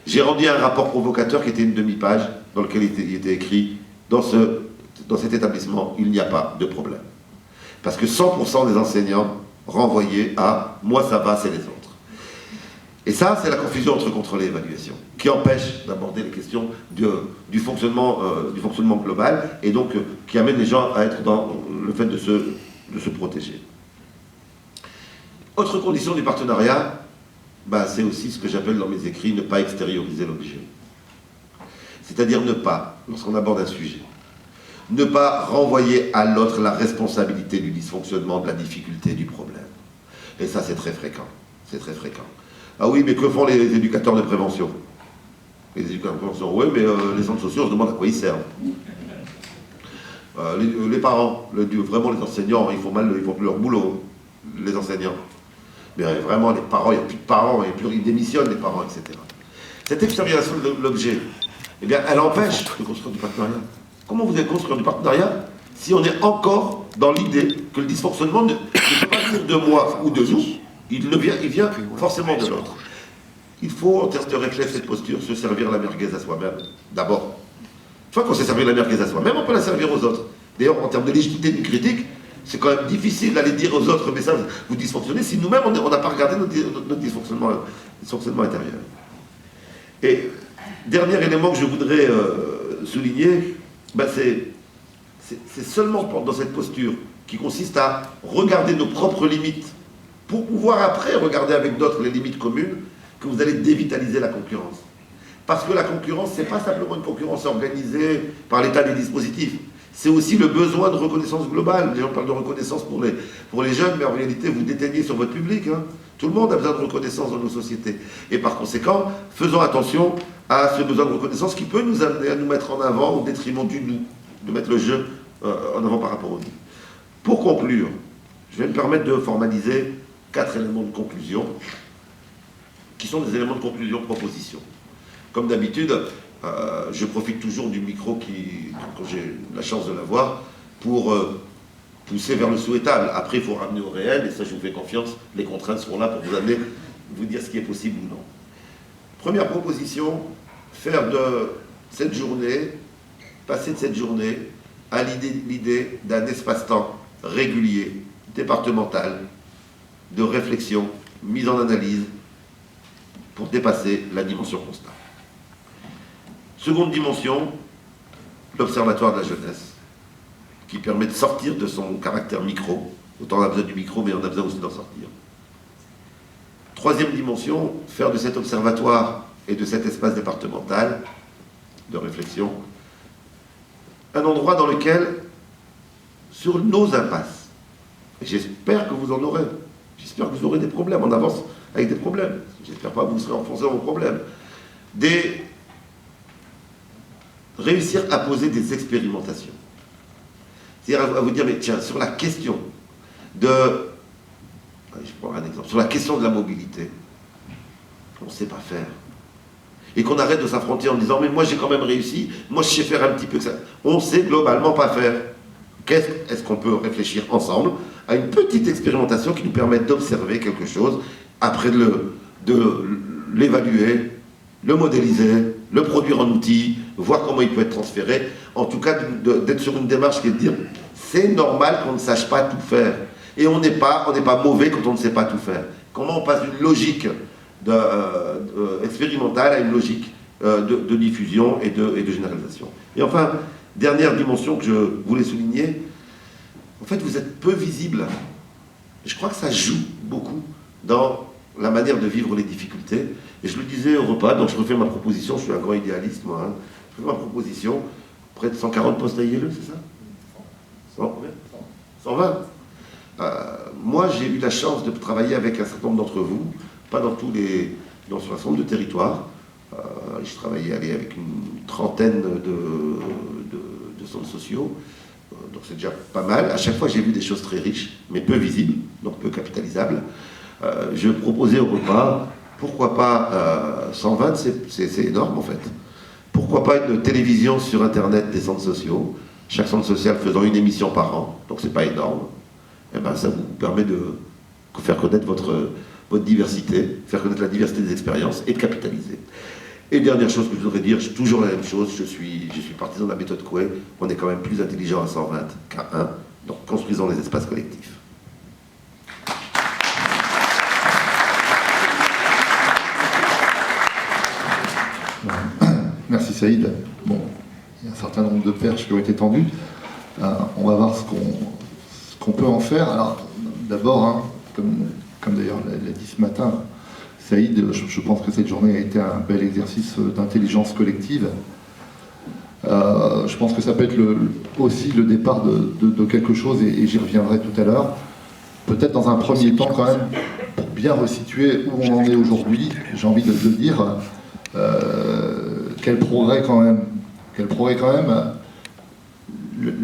J'ai rendu un rapport provocateur qui était une demi-page, dans lequel il était écrit, dans cet établissement, il n'y a pas de problème. Parce que 100% des enseignants renvoyaient à « moi ça va, c'est les autres ». Et ça, c'est la confusion entre contrôle et évaluation, qui empêche d'aborder les questions du fonctionnement global, et donc qui amène les gens à être dans le fait de se protéger. Autre condition du partenariat, c'est aussi ce que j'appelle dans mes écrits, ne pas extérioriser l'objet. C'est-à-dire ne pas, lorsqu'on aborde un sujet, ne pas renvoyer à l'autre la responsabilité du dysfonctionnement, de la difficulté, du problème. Et ça, c'est très fréquent. C'est très fréquent. Ah oui, mais que font les éducateurs de prévention? Les éducateurs de prévention, oui, mais les centres sociaux, on se demande à quoi ils servent. Les parents, vraiment les enseignants, ils font plus leur boulot, les enseignants. Mais vraiment, les parents, il n'y a plus de parents, ils démissionnent, les parents, etc. Cette extériorisation de l'objet, eh bien, elle empêche de construire du partenariat. Comment vous allez construire du partenariat si on est encore dans l'idée que le dysfonctionnement ne peut pas venir de moi ou de nous, il vient forcément de l'autre. il faut, en termes de réflexe et de posture, se servir la merguez à soi-même, d'abord. Une fois qu'on s'est servi la merguez à soi-même, on peut la servir aux autres. D'ailleurs, en termes de légitimité d'une critique, c'est quand même difficile d'aller dire aux autres, mais ça, vous dysfonctionnez, si nous-mêmes, on n'a pas regardé notre dysfonctionnement intérieur. Et dernier élément que je voudrais souligner, c'est seulement dans cette posture qui consiste à regarder nos propres limites pour pouvoir après regarder avec d'autres les limites communes que vous allez dévitaliser la concurrence. Parce que la concurrence, ce n'est pas simplement une concurrence organisée par l'état des dispositifs, c'est aussi le besoin de reconnaissance globale. Les gens parlent de reconnaissance pour les jeunes, mais en réalité, vous déteignez sur votre public. Hein. Tout le monde a besoin de reconnaissance dans nos sociétés. Et par conséquent, faisons attention à ce besoin de reconnaissance qui peut nous amener à nous mettre en avant au détriment du nous, de mettre le jeu en avant par rapport au nous. Pour conclure, je vais me permettre de formaliser 4 éléments de conclusion, qui sont des éléments de conclusion proposition. Comme d'habitude, je profite toujours du micro quand j'ai la chance de l'avoir, pour pousser vers le souhaitable. Après, il faut ramener au réel, et ça, je vous fais confiance, les contraintes seront là pour vous amener, vous dire ce qui est possible ou non. Première proposition, faire de cette journée, passer de cette journée à l'idée d'un espace-temps régulier, départemental, de réflexion, mise en analyse, pour dépasser la dimension constat. Seconde dimension, l'observatoire de la jeunesse, qui permet de sortir de son caractère micro. Autant on a besoin du micro, mais on a besoin aussi d'en sortir. Troisième dimension, faire de cet observatoire et de cet espace départemental de réflexion un endroit dans lequel, sur nos impasses, et j'espère que vous en aurez, j'espère que vous aurez des problèmes, on avance avec des problèmes, j'espère pas que vous serez enfoncés dans vos problèmes, réussir à poser des expérimentations. C'est-à-dire à vous dire, mais tiens, sur la question je prends un exemple, sur la question de la mobilité, on ne sait pas faire. Et qu'on arrête de s'affronter en disant, mais moi j'ai quand même réussi, moi je sais faire un petit peu que ça. On ne sait globalement pas faire. Est-ce qu'on peut réfléchir ensemble à une petite expérimentation qui nous permette d'observer quelque chose, après de l'évaluer, le modéliser, le produire en outil, voir comment il peut être transféré, en tout cas d'être sur une démarche qui est de dire c'est normal qu'on ne sache pas tout faire. Et on n'est pas mauvais quand on ne sait pas tout faire. Comment on passe d'une logique expérimentale à une logique de diffusion et de généralisation. Et enfin, dernière dimension que je voulais souligner, en fait vous êtes peu visible. Je crois que ça joue beaucoup dans la manière de vivre les difficultés. Et je le disais au repas, donc je refais ma proposition, je suis un grand idéaliste moi, hein. Je fais ma proposition, près de 140 postes à ILE, c'est ça 120. Moi j'ai eu la chance de travailler avec un certain nombre d'entre vous, pas dans sur un certain nombre de territoires. Je travaillais avec une trentaine de centres sociaux, donc c'est déjà pas mal. À chaque fois j'ai vu des choses très riches, mais peu visibles, donc peu capitalisables. Je proposais au repas, pourquoi pas 120, c'est énorme en fait. Pourquoi pas une télévision sur internet des centres sociaux, chaque centre social faisant une émission par an, donc c'est pas énorme. Et ben ça vous permet de faire connaître votre diversité, faire connaître la diversité des expériences et de capitaliser. Et dernière chose que je voudrais dire, toujours la même chose, je suis partisan de la méthode Coué, on est quand même plus intelligent à 120 qu'à 1, donc construisons les espaces collectifs. Merci Saïd. Bon, il y a un certain nombre de perches qui ont été tendues. On va voir ce qu'on peut en faire. Alors, d'abord, hein, comme d'ailleurs l'a dit ce matin, Saïd, je pense que cette journée a été un bel exercice d'intelligence collective. Je pense que ça peut être aussi le départ de quelque chose, et j'y reviendrai tout à l'heure. Peut-être dans un premier temps, quand même, pour bien resituer où on en est aujourd'hui, j'ai envie de le dire. Quel progrès quand même.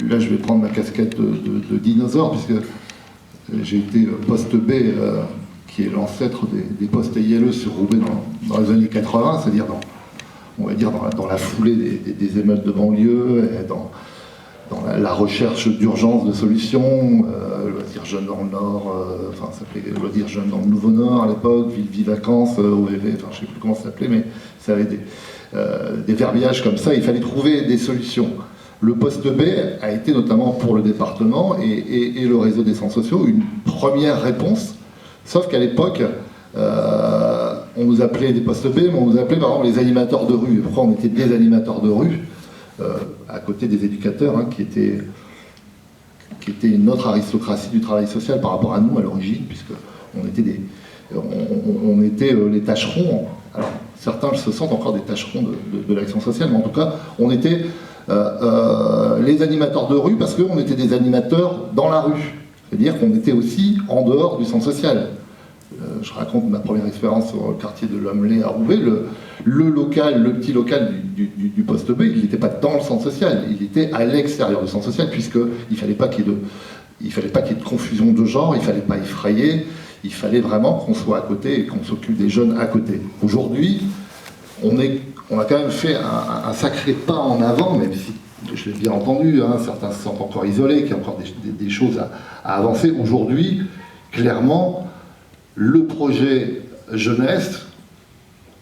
Là, je vais prendre ma casquette de dinosaure, puisque j'ai été poste B, qui est l'ancêtre des postes ILE sur Roubaix dans les années 80, c'est-à-dire dans la foulée des émeutes de banlieue, dans la recherche d'urgence de solutions, Loisirs Jeunes dans le Nord, ça s'appelait Loisirs Jeunes dans le Nouveau Nord à l'époque, Vie Vacances, OVV, je ne sais plus comment ça s'appelait, mais ça avait des verbiages comme ça, il fallait trouver des solutions. Le poste B a été notamment pour le département et le réseau des centres sociaux une première réponse, sauf qu'à l'époque, on nous appelait des postes B, mais on nous appelait par exemple les animateurs de rue. Pourquoi on était des animateurs de rue à côté des éducateurs, qui étaient une autre aristocratie du travail social par rapport à nous à l'origine, puisque on était les tâcherons. Alors certains se sentent encore des tâcherons de l'action sociale, mais en tout cas on était les animateurs de rue parce qu'on était des animateurs dans la rue. C'est-à-dire qu'on était aussi en dehors du centre social. Je raconte ma première expérience sur le quartier de l'Homelet à Roubaix. Le petit local du poste B, il n'était pas dans le centre social, il était à l'extérieur du centre social, puisqu'il ne fallait pas qu'il y ait de confusion de genre, il ne fallait pas effrayer, il fallait vraiment qu'on soit à côté et qu'on s'occupe des jeunes à côté. Aujourd'hui, on a quand même fait un sacré pas en avant, même si, je l'ai bien entendu, certains se sentent encore isolés, qu'il y a encore des choses à avancer. Aujourd'hui, clairement, le projet jeunesse,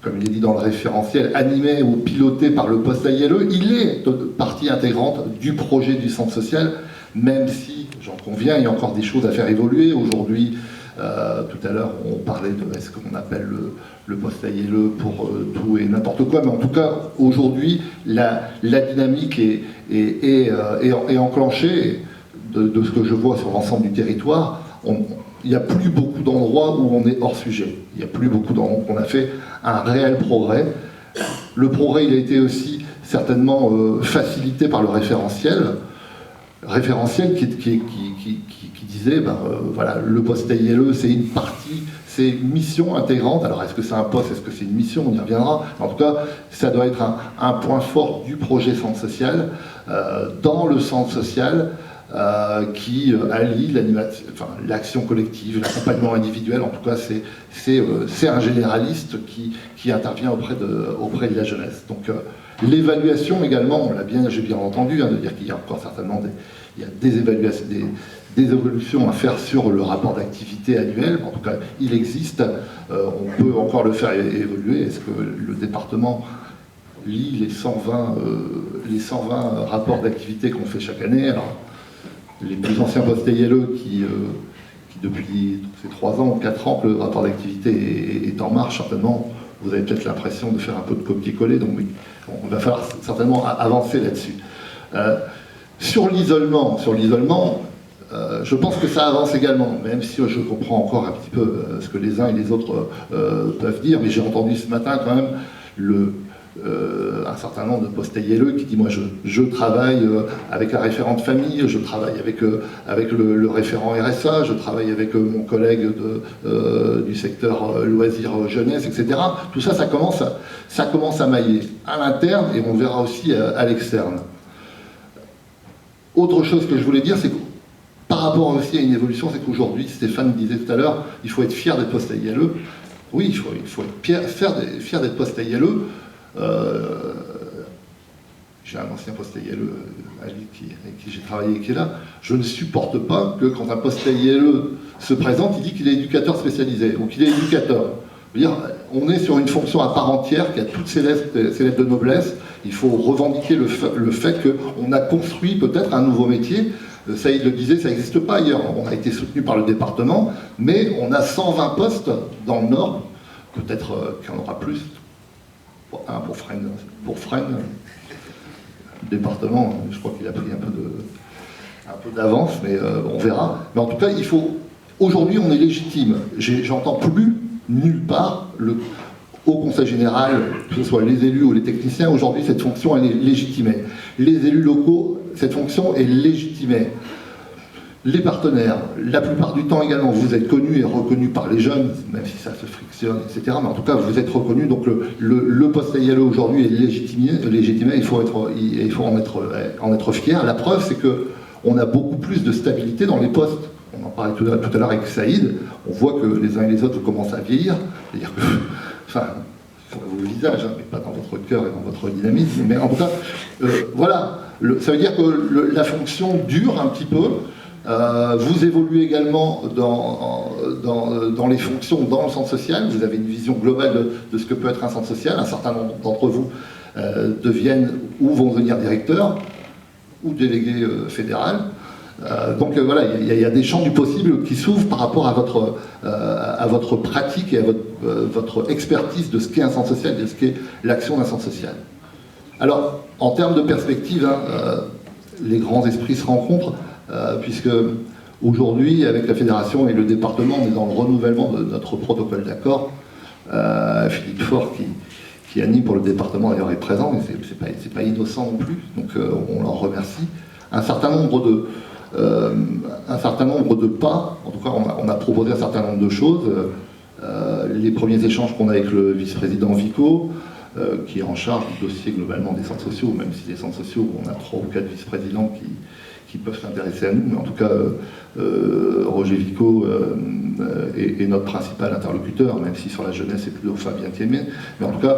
comme il est dit dans le référentiel, animé ou piloté par le poste AILE, il est partie intégrante du projet du centre social, même si, j'en conviens, il y a encore des choses à faire évoluer. Aujourd'hui, tout à l'heure, on parlait de ce qu'on appelle le poste AILE pour tout et n'importe quoi, mais en tout cas, aujourd'hui, la dynamique est enclenchée de ce que je vois sur l'ensemble du territoire. Il n'y a plus beaucoup d'endroits où on est hors sujet. Il n'y a plus beaucoup d'endroits où on a fait un réel progrès. Le progrès, il a été aussi certainement facilité par le référentiel qui disait, voilà, le poste AILE, c'est une partie, c'est une mission intégrante. Alors, est-ce que c'est un poste, est-ce que c'est une mission? On y reviendra. En tout cas, ça doit être un point fort du projet centre social. Dans le centre social, qui allie l'action collective, l'accompagnement individuel. En tout cas, c'est un généraliste qui intervient auprès de la jeunesse. Donc l'évaluation également, j'ai bien entendu, de dire qu'il y a encore certainement des évolutions à faire sur le rapport d'activité annuel. En tout cas, il existe. On peut encore le faire évoluer. Est-ce que le département lit les 120 rapports d'activité qu'on fait chaque année? Alors, les plus anciens postes AILE qui depuis ces 3 ans ou 4 ans que le rapport d'activité est en marche, certainement, vous avez peut-être l'impression de faire un peu de copier-coller, donc on va falloir certainement avancer là-dessus. Sur l'isolement, je pense que ça avance également, même si je comprends encore un petit peu ce que les uns et les autres peuvent dire, mais j'ai entendu ce matin quand même un certain nombre de postes AILE qui dit moi je travaille avec un référent de famille, je travaille avec le référent RSA, je travaille avec mon collègue du secteur loisirs jeunesse, etc. Tout ça, ça commence à mailler à l'interne et on verra aussi à l'externe. Autre chose que je voulais dire, c'est que par rapport aussi à une évolution, c'est qu'aujourd'hui, Stéphane disait tout à l'heure, il faut être fier d'être poste AILE. Oui, il faut être fier d'être poste AILE. J'ai un ancien poste AILE avec qui j'ai travaillé et qui est là. Je ne supporte pas que quand un poste AILE se présente, il dit qu'il est éducateur spécialisé ou qu'il est éducateur. Je veux dire, on est sur une fonction à part entière qui a toutes ses lettres de noblesse. Il faut revendiquer le fait qu'on a construit peut-être un nouveau métier. Saïd le disait, ça n'existe pas ailleurs. On a été soutenu par le département, mais on a 120 postes dans le Nord. Peut-être qu'il y en aura plus. Pour Fresnes, le département, je crois qu'il a pris un peu d'avance, mais on verra. Mais en tout cas, aujourd'hui, on est légitime. J'entends plus nulle part au Conseil général, que ce soit les élus ou les techniciens, aujourd'hui, cette fonction, elle est légitimée. Les élus locaux, cette fonction est légitimée. Les partenaires, la plupart du temps également, vous êtes connus et reconnus par les jeunes, même si ça se frictionne, etc. Mais en tout cas, vous êtes reconnus, donc le poste AILE aujourd'hui est légitimé, il faut en être fier. La preuve, c'est qu'on a beaucoup plus de stabilité dans les postes. On en parlait tout à l'heure avec Saïd, on voit que les uns et les autres commencent à vieillir, c'est-à-dire que, vos visages, hein, mais pas dans votre cœur et dans votre dynamisme. Mais en tout cas, voilà, ça veut dire que la fonction dure un petit peu. Vous évoluez également dans les fonctions dans le centre social. Vous avez une vision globale de ce que peut être un centre social. Un certain nombre d'entre vous deviennent ou vont devenir directeurs ou délégués fédéraux. Donc voilà, il y a des champs du possible qui s'ouvrent par rapport à votre pratique et à votre expertise de ce qu'est un centre social et de ce qu'est l'action d'un centre social. Alors, en termes de perspective, les grands esprits se rencontrent, puisque aujourd'hui, avec la fédération et le département, on est dans le renouvellement de notre protocole d'accord. Philippe Faure, qui anime pour le département, d'ailleurs, est présent, mais c'est pas innocent non plus, donc on l'en remercie. Un certain nombre de pas, en tout cas on a proposé un certain nombre de choses. Les premiers échanges qu'on a avec le vice-président Vico, qui est en charge du dossier globalement des centres sociaux, même si les centres sociaux, on a 3 ou 4 vice-présidents qui peuvent s'intéresser à nous, mais en tout cas Roger Vico est notre principal interlocuteur, même si sur la jeunesse c'est plutôt Fabien Thiémet, mais en tout cas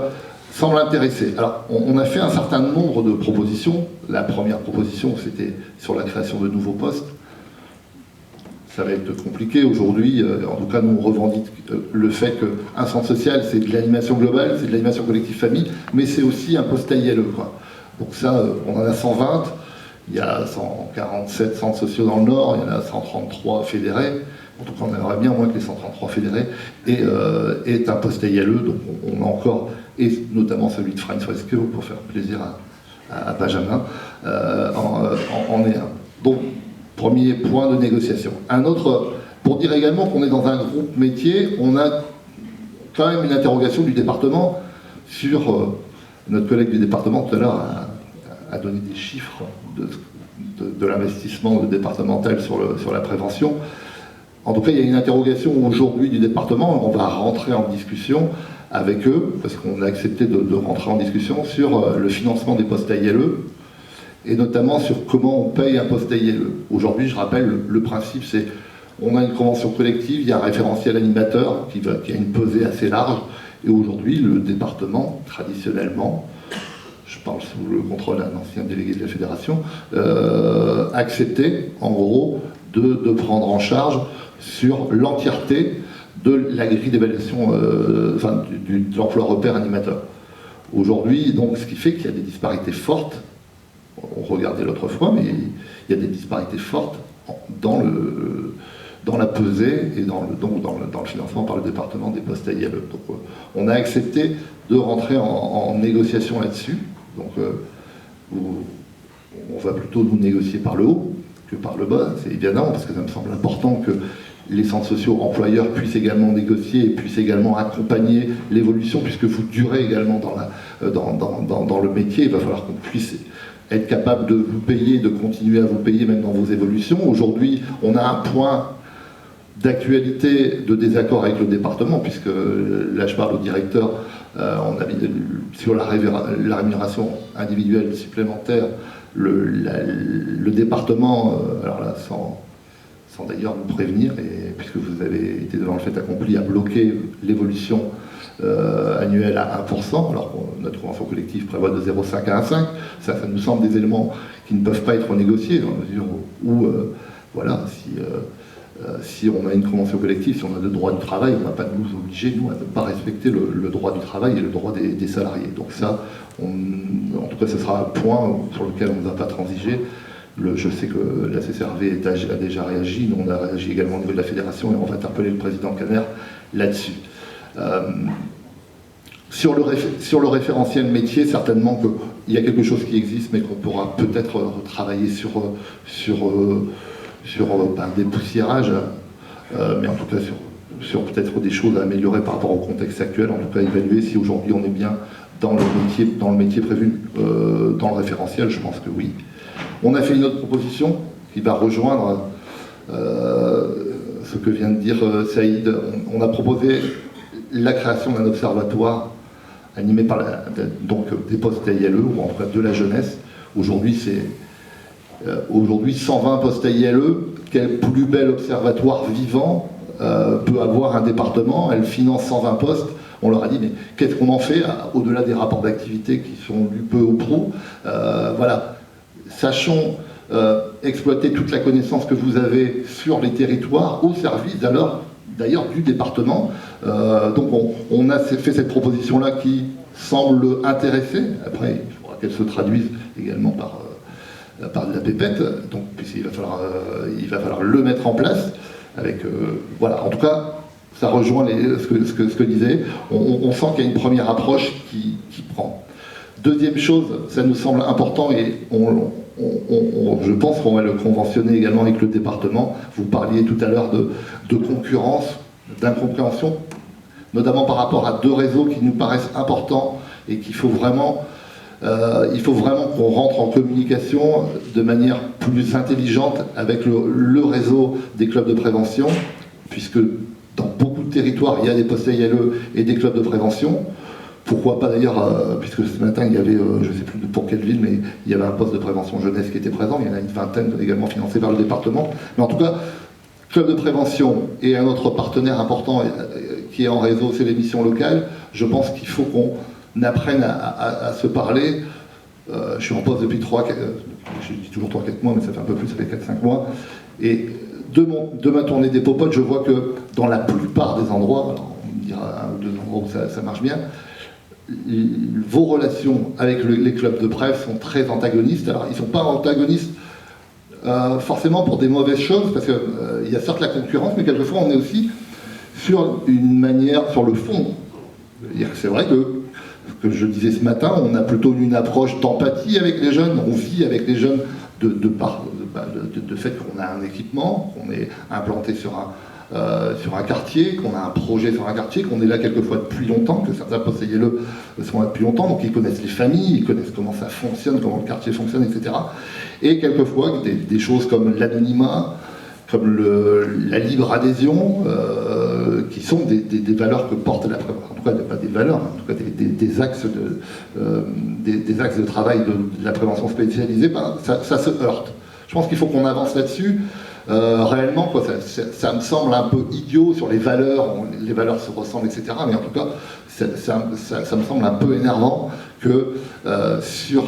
semble intéresser. Alors, on a fait un certain nombre de propositions. La première proposition, c'était sur la création de nouveaux postes. Ça va être compliqué aujourd'hui. En tout cas, nous, on revendique le fait qu'un centre social, c'est de l'animation globale, c'est de l'animation collective famille, mais c'est aussi un poste ILE, quoi. Donc ça, on en a 120. Il y a 147 centres sociaux dans le Nord, il y en a 133 fédérés. En tout cas, on aimerait bien moins que les 133 fédérés. Et un poste ILE, donc on a encore... et notamment celui de Franz Fresco, pour faire plaisir à Benjamin, en est un. Donc, premier point de négociation. Un autre, pour dire également qu'on est dans un groupe métier, on a quand même une interrogation du département sur, notre collègue du département tout à l'heure a donné des chiffres de l'investissement départemental sur la prévention. En tout cas, il y a une interrogation aujourd'hui du département, on va rentrer en discussion avec eux, parce qu'on a accepté de rentrer en discussion sur le financement des postes ILE, et notamment sur comment on paye un poste ILE. Aujourd'hui, je rappelle, le principe, c'est on a une convention collective, il y a un référentiel animateur qui a une pesée assez large, et aujourd'hui, le département, traditionnellement, je parle sous le contrôle d'un ancien délégué de la fédération, acceptait, en gros, de prendre en charge sur l'entièreté de la grille d'évaluation, de l'emploi repère animateur. Aujourd'hui, donc, ce qui fait qu'il y a des disparités fortes, on regardait l'autre fois, mais il y a des disparités fortes dans la pesée et dans le financement par le département des postes ILE. Donc, on a accepté de rentrer en négociation là-dessus. Donc, on va plutôt nous négocier par le haut que par le bas, c'est évident, parce que ça me semble important que les centres sociaux employeurs puissent également négocier et puissent également accompagner l'évolution, puisque vous durez également dans le métier. Il va falloir qu'on puisse être capable de vous payer, de continuer à vous payer même dans vos évolutions. Aujourd'hui, on a un point d'actualité de désaccord avec le département, puisque là je parle au directeur, on a mis sur la rémunération individuelle supplémentaire, le département, alors là sans d'ailleurs vous prévenir, et puisque vous avez été devant le fait accompli, a bloqué l'évolution annuelle à 1%, alors que notre convention collective prévoit de 0,5 à 1,5. Ça nous semble des éléments qui ne peuvent pas être négociés, dans la mesure où, voilà, si on a une convention collective, si on a le droit du travail, on ne va pas nous obliger, nous, à ne pas respecter le droit du travail et le droit des salariés. Donc ça, en tout cas, ce sera un point sur lequel on ne va pas transiger. Je sais que la CCRV a déjà réagi, nous on a réagi également au niveau de la fédération et on va interpeller le président Caner là-dessus. Sur le référentiel métier, certainement qu'il y a quelque chose qui existe, mais qu'on pourra peut-être travailler sur des poussiérages, mais en tout cas sur peut-être des choses à améliorer par rapport au contexte actuel, en tout cas évaluer si aujourd'hui on est bien dans le métier prévu dans le référentiel, je pense que oui. On a fait une autre proposition qui va rejoindre ce que vient de dire Saïd. On a proposé la création d'un observatoire animé par donc des postes ILE, ou en tout cas de la jeunesse. Aujourd'hui, c'est 120 postes ILE. Quel plus bel observatoire vivant peut avoir un département? Elle finance 120 postes. on leur a dit, mais qu'est-ce qu'on en fait au-delà des rapports d'activité qui sont du peu ou prou. Voilà, sachons exploiter toute la connaissance que vous avez sur les territoires au service d'ailleurs du département. Donc on a fait cette proposition-là qui semble intéresser. Après, il faudra qu'elle se traduise également par de la pépette, donc puisqu'il va falloir le mettre en place avec voilà, en tout cas ça rejoint ce que disait, on sent qu'il y a une première approche qui prend. Deuxième chose, ça nous semble important et je pense qu'on va le conventionner également avec le département. Vous parliez tout à l'heure de concurrence, d'incompréhension, notamment par rapport à deux réseaux qui nous paraissent importants et qu'il faut vraiment qu'on rentre en communication de manière plus intelligente avec le réseau des clubs de prévention, puisque dans beaucoup de territoires, il y a des postes ILE et des clubs de prévention. Pourquoi pas d'ailleurs, puisque ce matin, il y avait, je ne sais plus pour quelle ville, mais il y avait un poste de prévention jeunesse qui était présent, il y en a une vingtaine également financés par le département. Mais en tout cas, club de prévention et un autre partenaire important qui est en réseau, c'est les missions locales. Je pense qu'il faut qu'on apprenne à se parler. Je suis en poste depuis je dis toujours 3-4 mois, mais ça fait un peu plus, ça fait 4-5 mois. Et de ma tournée des popotes, je vois que dans la plupart des endroits, alors on me dira un ou deux endroits où ça marche bien, vos relations avec les clubs de prév sont très antagonistes. Alors ils ne sont pas antagonistes forcément pour des mauvaises choses, parce qu'il y a certes la concurrence, mais quelquefois on est aussi sur le fond. C'est vrai que je disais ce matin, on a plutôt une approche d'empathie avec les jeunes, on vit avec les jeunes de fait qu'on a un équipement, qu'on est implanté sur un quartier, qu'on a un projet sur un quartier, qu'on est là quelquefois depuis longtemps, que certains postes ILE sont là depuis longtemps, donc ils connaissent les familles, ils connaissent comment ça fonctionne, comment le quartier fonctionne, etc. Et quelquefois des choses comme l'anonymat, comme la libre adhésion, qui sont des valeurs que porte la prévention. En tout cas, pas des valeurs, en tout cas des axes de travail de la prévention spécialisée, ça se heurte. Je pense qu'il faut qu'on avance là-dessus. Réellement, ça me semble un peu idiot sur les valeurs se ressemblent, etc. Mais en tout cas, ça me semble un peu énervant que sur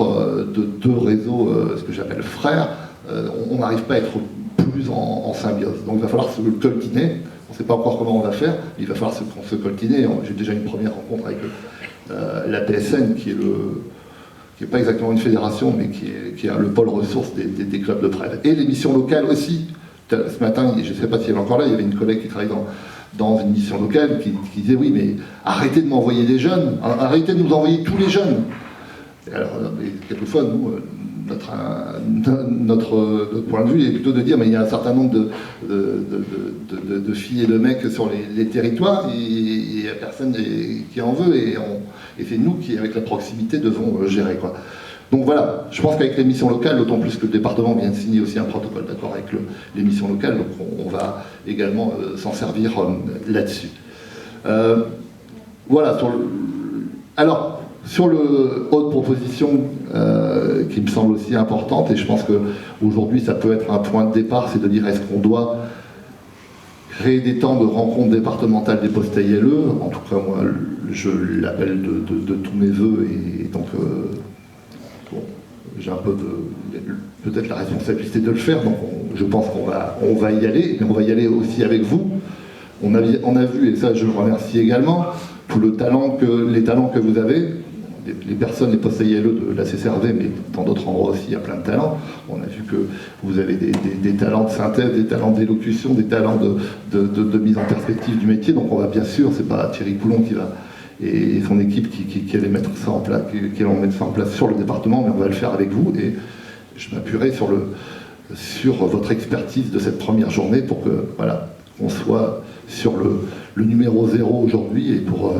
deux réseaux, ce que j'appelle frères, on n'arrive pas à être plus en symbiose. Donc il va falloir se coltiner. On ne sait pas encore comment on va faire, mais il va falloir se coltiner. J'ai déjà une première rencontre avec la PSN, qui n'est pas exactement une fédération, mais qui est le pôle ressources des clubs de prév. Et les missions locales aussi. Ce matin, je ne sais pas si elle est encore là, il y avait une collègue qui travaille dans une mission locale qui disait oui, mais arrêtez de m'envoyer des jeunes, arrêtez de nous envoyer tous les jeunes. Et alors, quelquefois, nous, notre point de vue est plutôt de dire mais il y a un certain nombre de filles et de mecs sur les territoires et il n'y a personne qui en veut et c'est nous qui, avec la proximité, devons gérer, quoi. Donc voilà, je pense qu'avec les missions locales, d'autant plus que le département vient de signer aussi un protocole d'accord avec les missions locales, donc on va également s'en servir là-dessus. Voilà. Alors, sur le autre proposition qui me semble aussi importante, et je pense qu'aujourd'hui ça peut être un point de départ, c'est de dire est-ce qu'on doit créer des temps de rencontres départementales des postes ILE. En tout cas, moi, je l'appelle de tous mes voeux, et donc j'ai un peu peut-être la responsabilité de le faire, donc je pense qu'on va y aller, mais on va y aller aussi avec vous. On a vu, et ça je vous remercie également, tout les talents que vous avez, les personnes, les postes ILE de la CCRV, mais dans d'autres endroits aussi, il y a plein de talents. On a vu que vous avez des talents de synthèse, des talents d'élocution, des talents de mise en perspective du métier, donc on va bien sûr, c'est pas Thierry Poulon qui va et son équipe qui allait mettre ça en place, qui allait mettre ça en place sur le département, mais on va le faire avec vous, et je m'appuierai sur votre expertise de cette première journée pour que voilà, qu'on soit sur le numéro 0 aujourd'hui et pour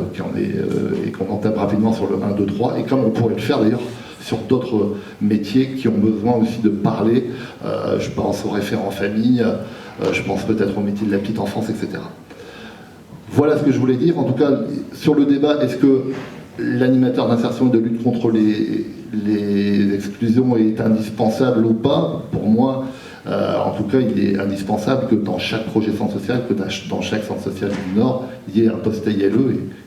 qu'on entame rapidement sur le 1, 2, 3, et comme on pourrait le faire d'ailleurs sur d'autres métiers qui ont besoin aussi de parler. Je pense aux référents famille, je pense peut-être au métier de la petite enfance, etc. Voilà ce que je voulais dire. En tout cas, sur le débat, est-ce que l'animateur d'insertion et de lutte contre les exclusions est indispensable ou pas? Pour moi, En tout cas, il est indispensable que dans chaque projet centre social, que dans chaque centre social du Nord, il y ait un poste ILE,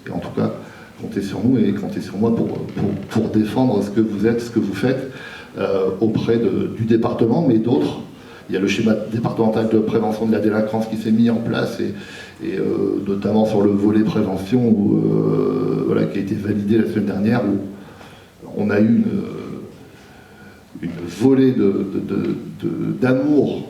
et en tout cas, comptez sur nous et comptez sur moi pour défendre ce que vous êtes, ce que vous faites auprès du département, mais d'autres. Il y a le schéma départemental de prévention de la délinquance qui s'est mis en place, et notamment sur le volet prévention, voilà, qui a été validé la semaine dernière, où on a eu une volée d'amour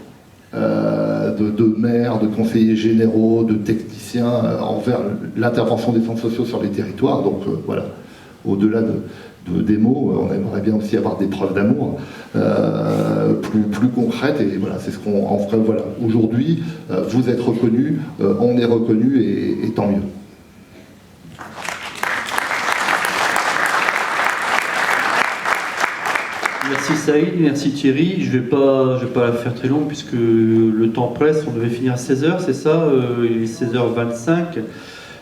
de maires, de conseillers généraux, de techniciens envers l'intervention des centres sociaux sur les territoires. Donc voilà, au-delà des mots, on aimerait bien aussi avoir des preuves d'amour plus concrètes, et voilà, c'est ce qu'on en ferait. Voilà, aujourd'hui, vous êtes reconnus, on est reconnus, et tant mieux. Merci Saïd, merci Thierry. Je vais pas la faire très longue puisque le temps presse. On devait finir à 16h, c'est ça, il est 16h25.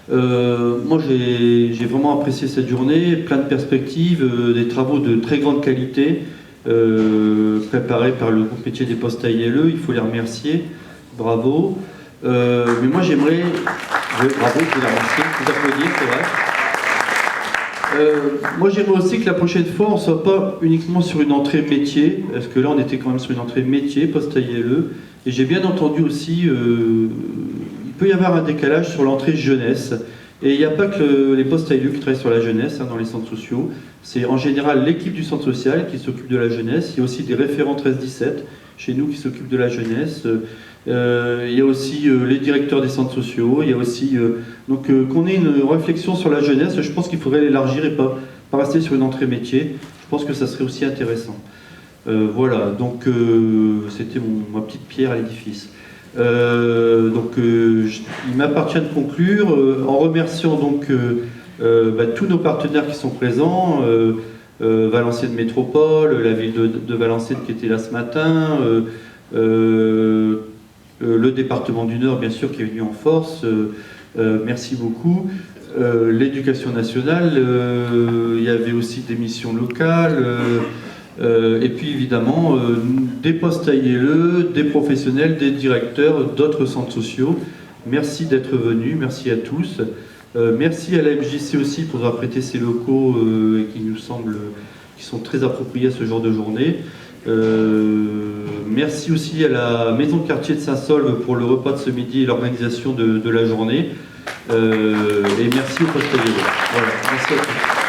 Moi j'ai vraiment apprécié cette journée, plein de perspectives, des travaux de très grande qualité préparés par le groupe métier des postes ILE, il faut les remercier, bravo. Mais moi j'aimerais, bravo, il faut les remercier, vous applaudir, c'est vrai. Moi j'aimerais aussi que la prochaine fois on ne soit pas uniquement sur une entrée métier, parce que là on était quand même sur une entrée métier, poste ILE, et j'ai bien entendu aussi, il peut y avoir un décalage sur l'entrée jeunesse, et il n'y a pas que les postes ILE qui travaillent sur la jeunesse dans les centres sociaux, c'est en général l'équipe du centre social qui s'occupe de la jeunesse, il y a aussi des référents 13-17 chez nous qui s'occupent de la jeunesse, il y a aussi les directeurs des centres sociaux, il y a aussi... donc qu'on ait une réflexion sur la jeunesse, je pense qu'il faudrait l'élargir et pas rester sur une entrée métier, je pense que ça serait aussi intéressant. Voilà, donc c'était ma petite pierre à l'édifice. Il m'appartient de conclure en remerciant donc tous nos partenaires qui sont présents, Valenciennes Métropole, la ville de Valenciennes qui était là ce matin, le département du Nord bien sûr qui est venu en force, merci beaucoup. L'éducation nationale, il y avait aussi des missions locales, et puis évidemment des postes ILE, des professionnels, des directeurs d'autres centres sociaux. Merci d'être venus, merci à tous. Merci à la MJC aussi pour avoir prêté ses locaux qui nous semblent qui sont très appropriés à ce genre de journée. Merci aussi à la maison de quartier de Saint-Saulve pour le repas de ce midi et l'organisation de la journée. Et merci au poste ILE. Voilà, merci à tous.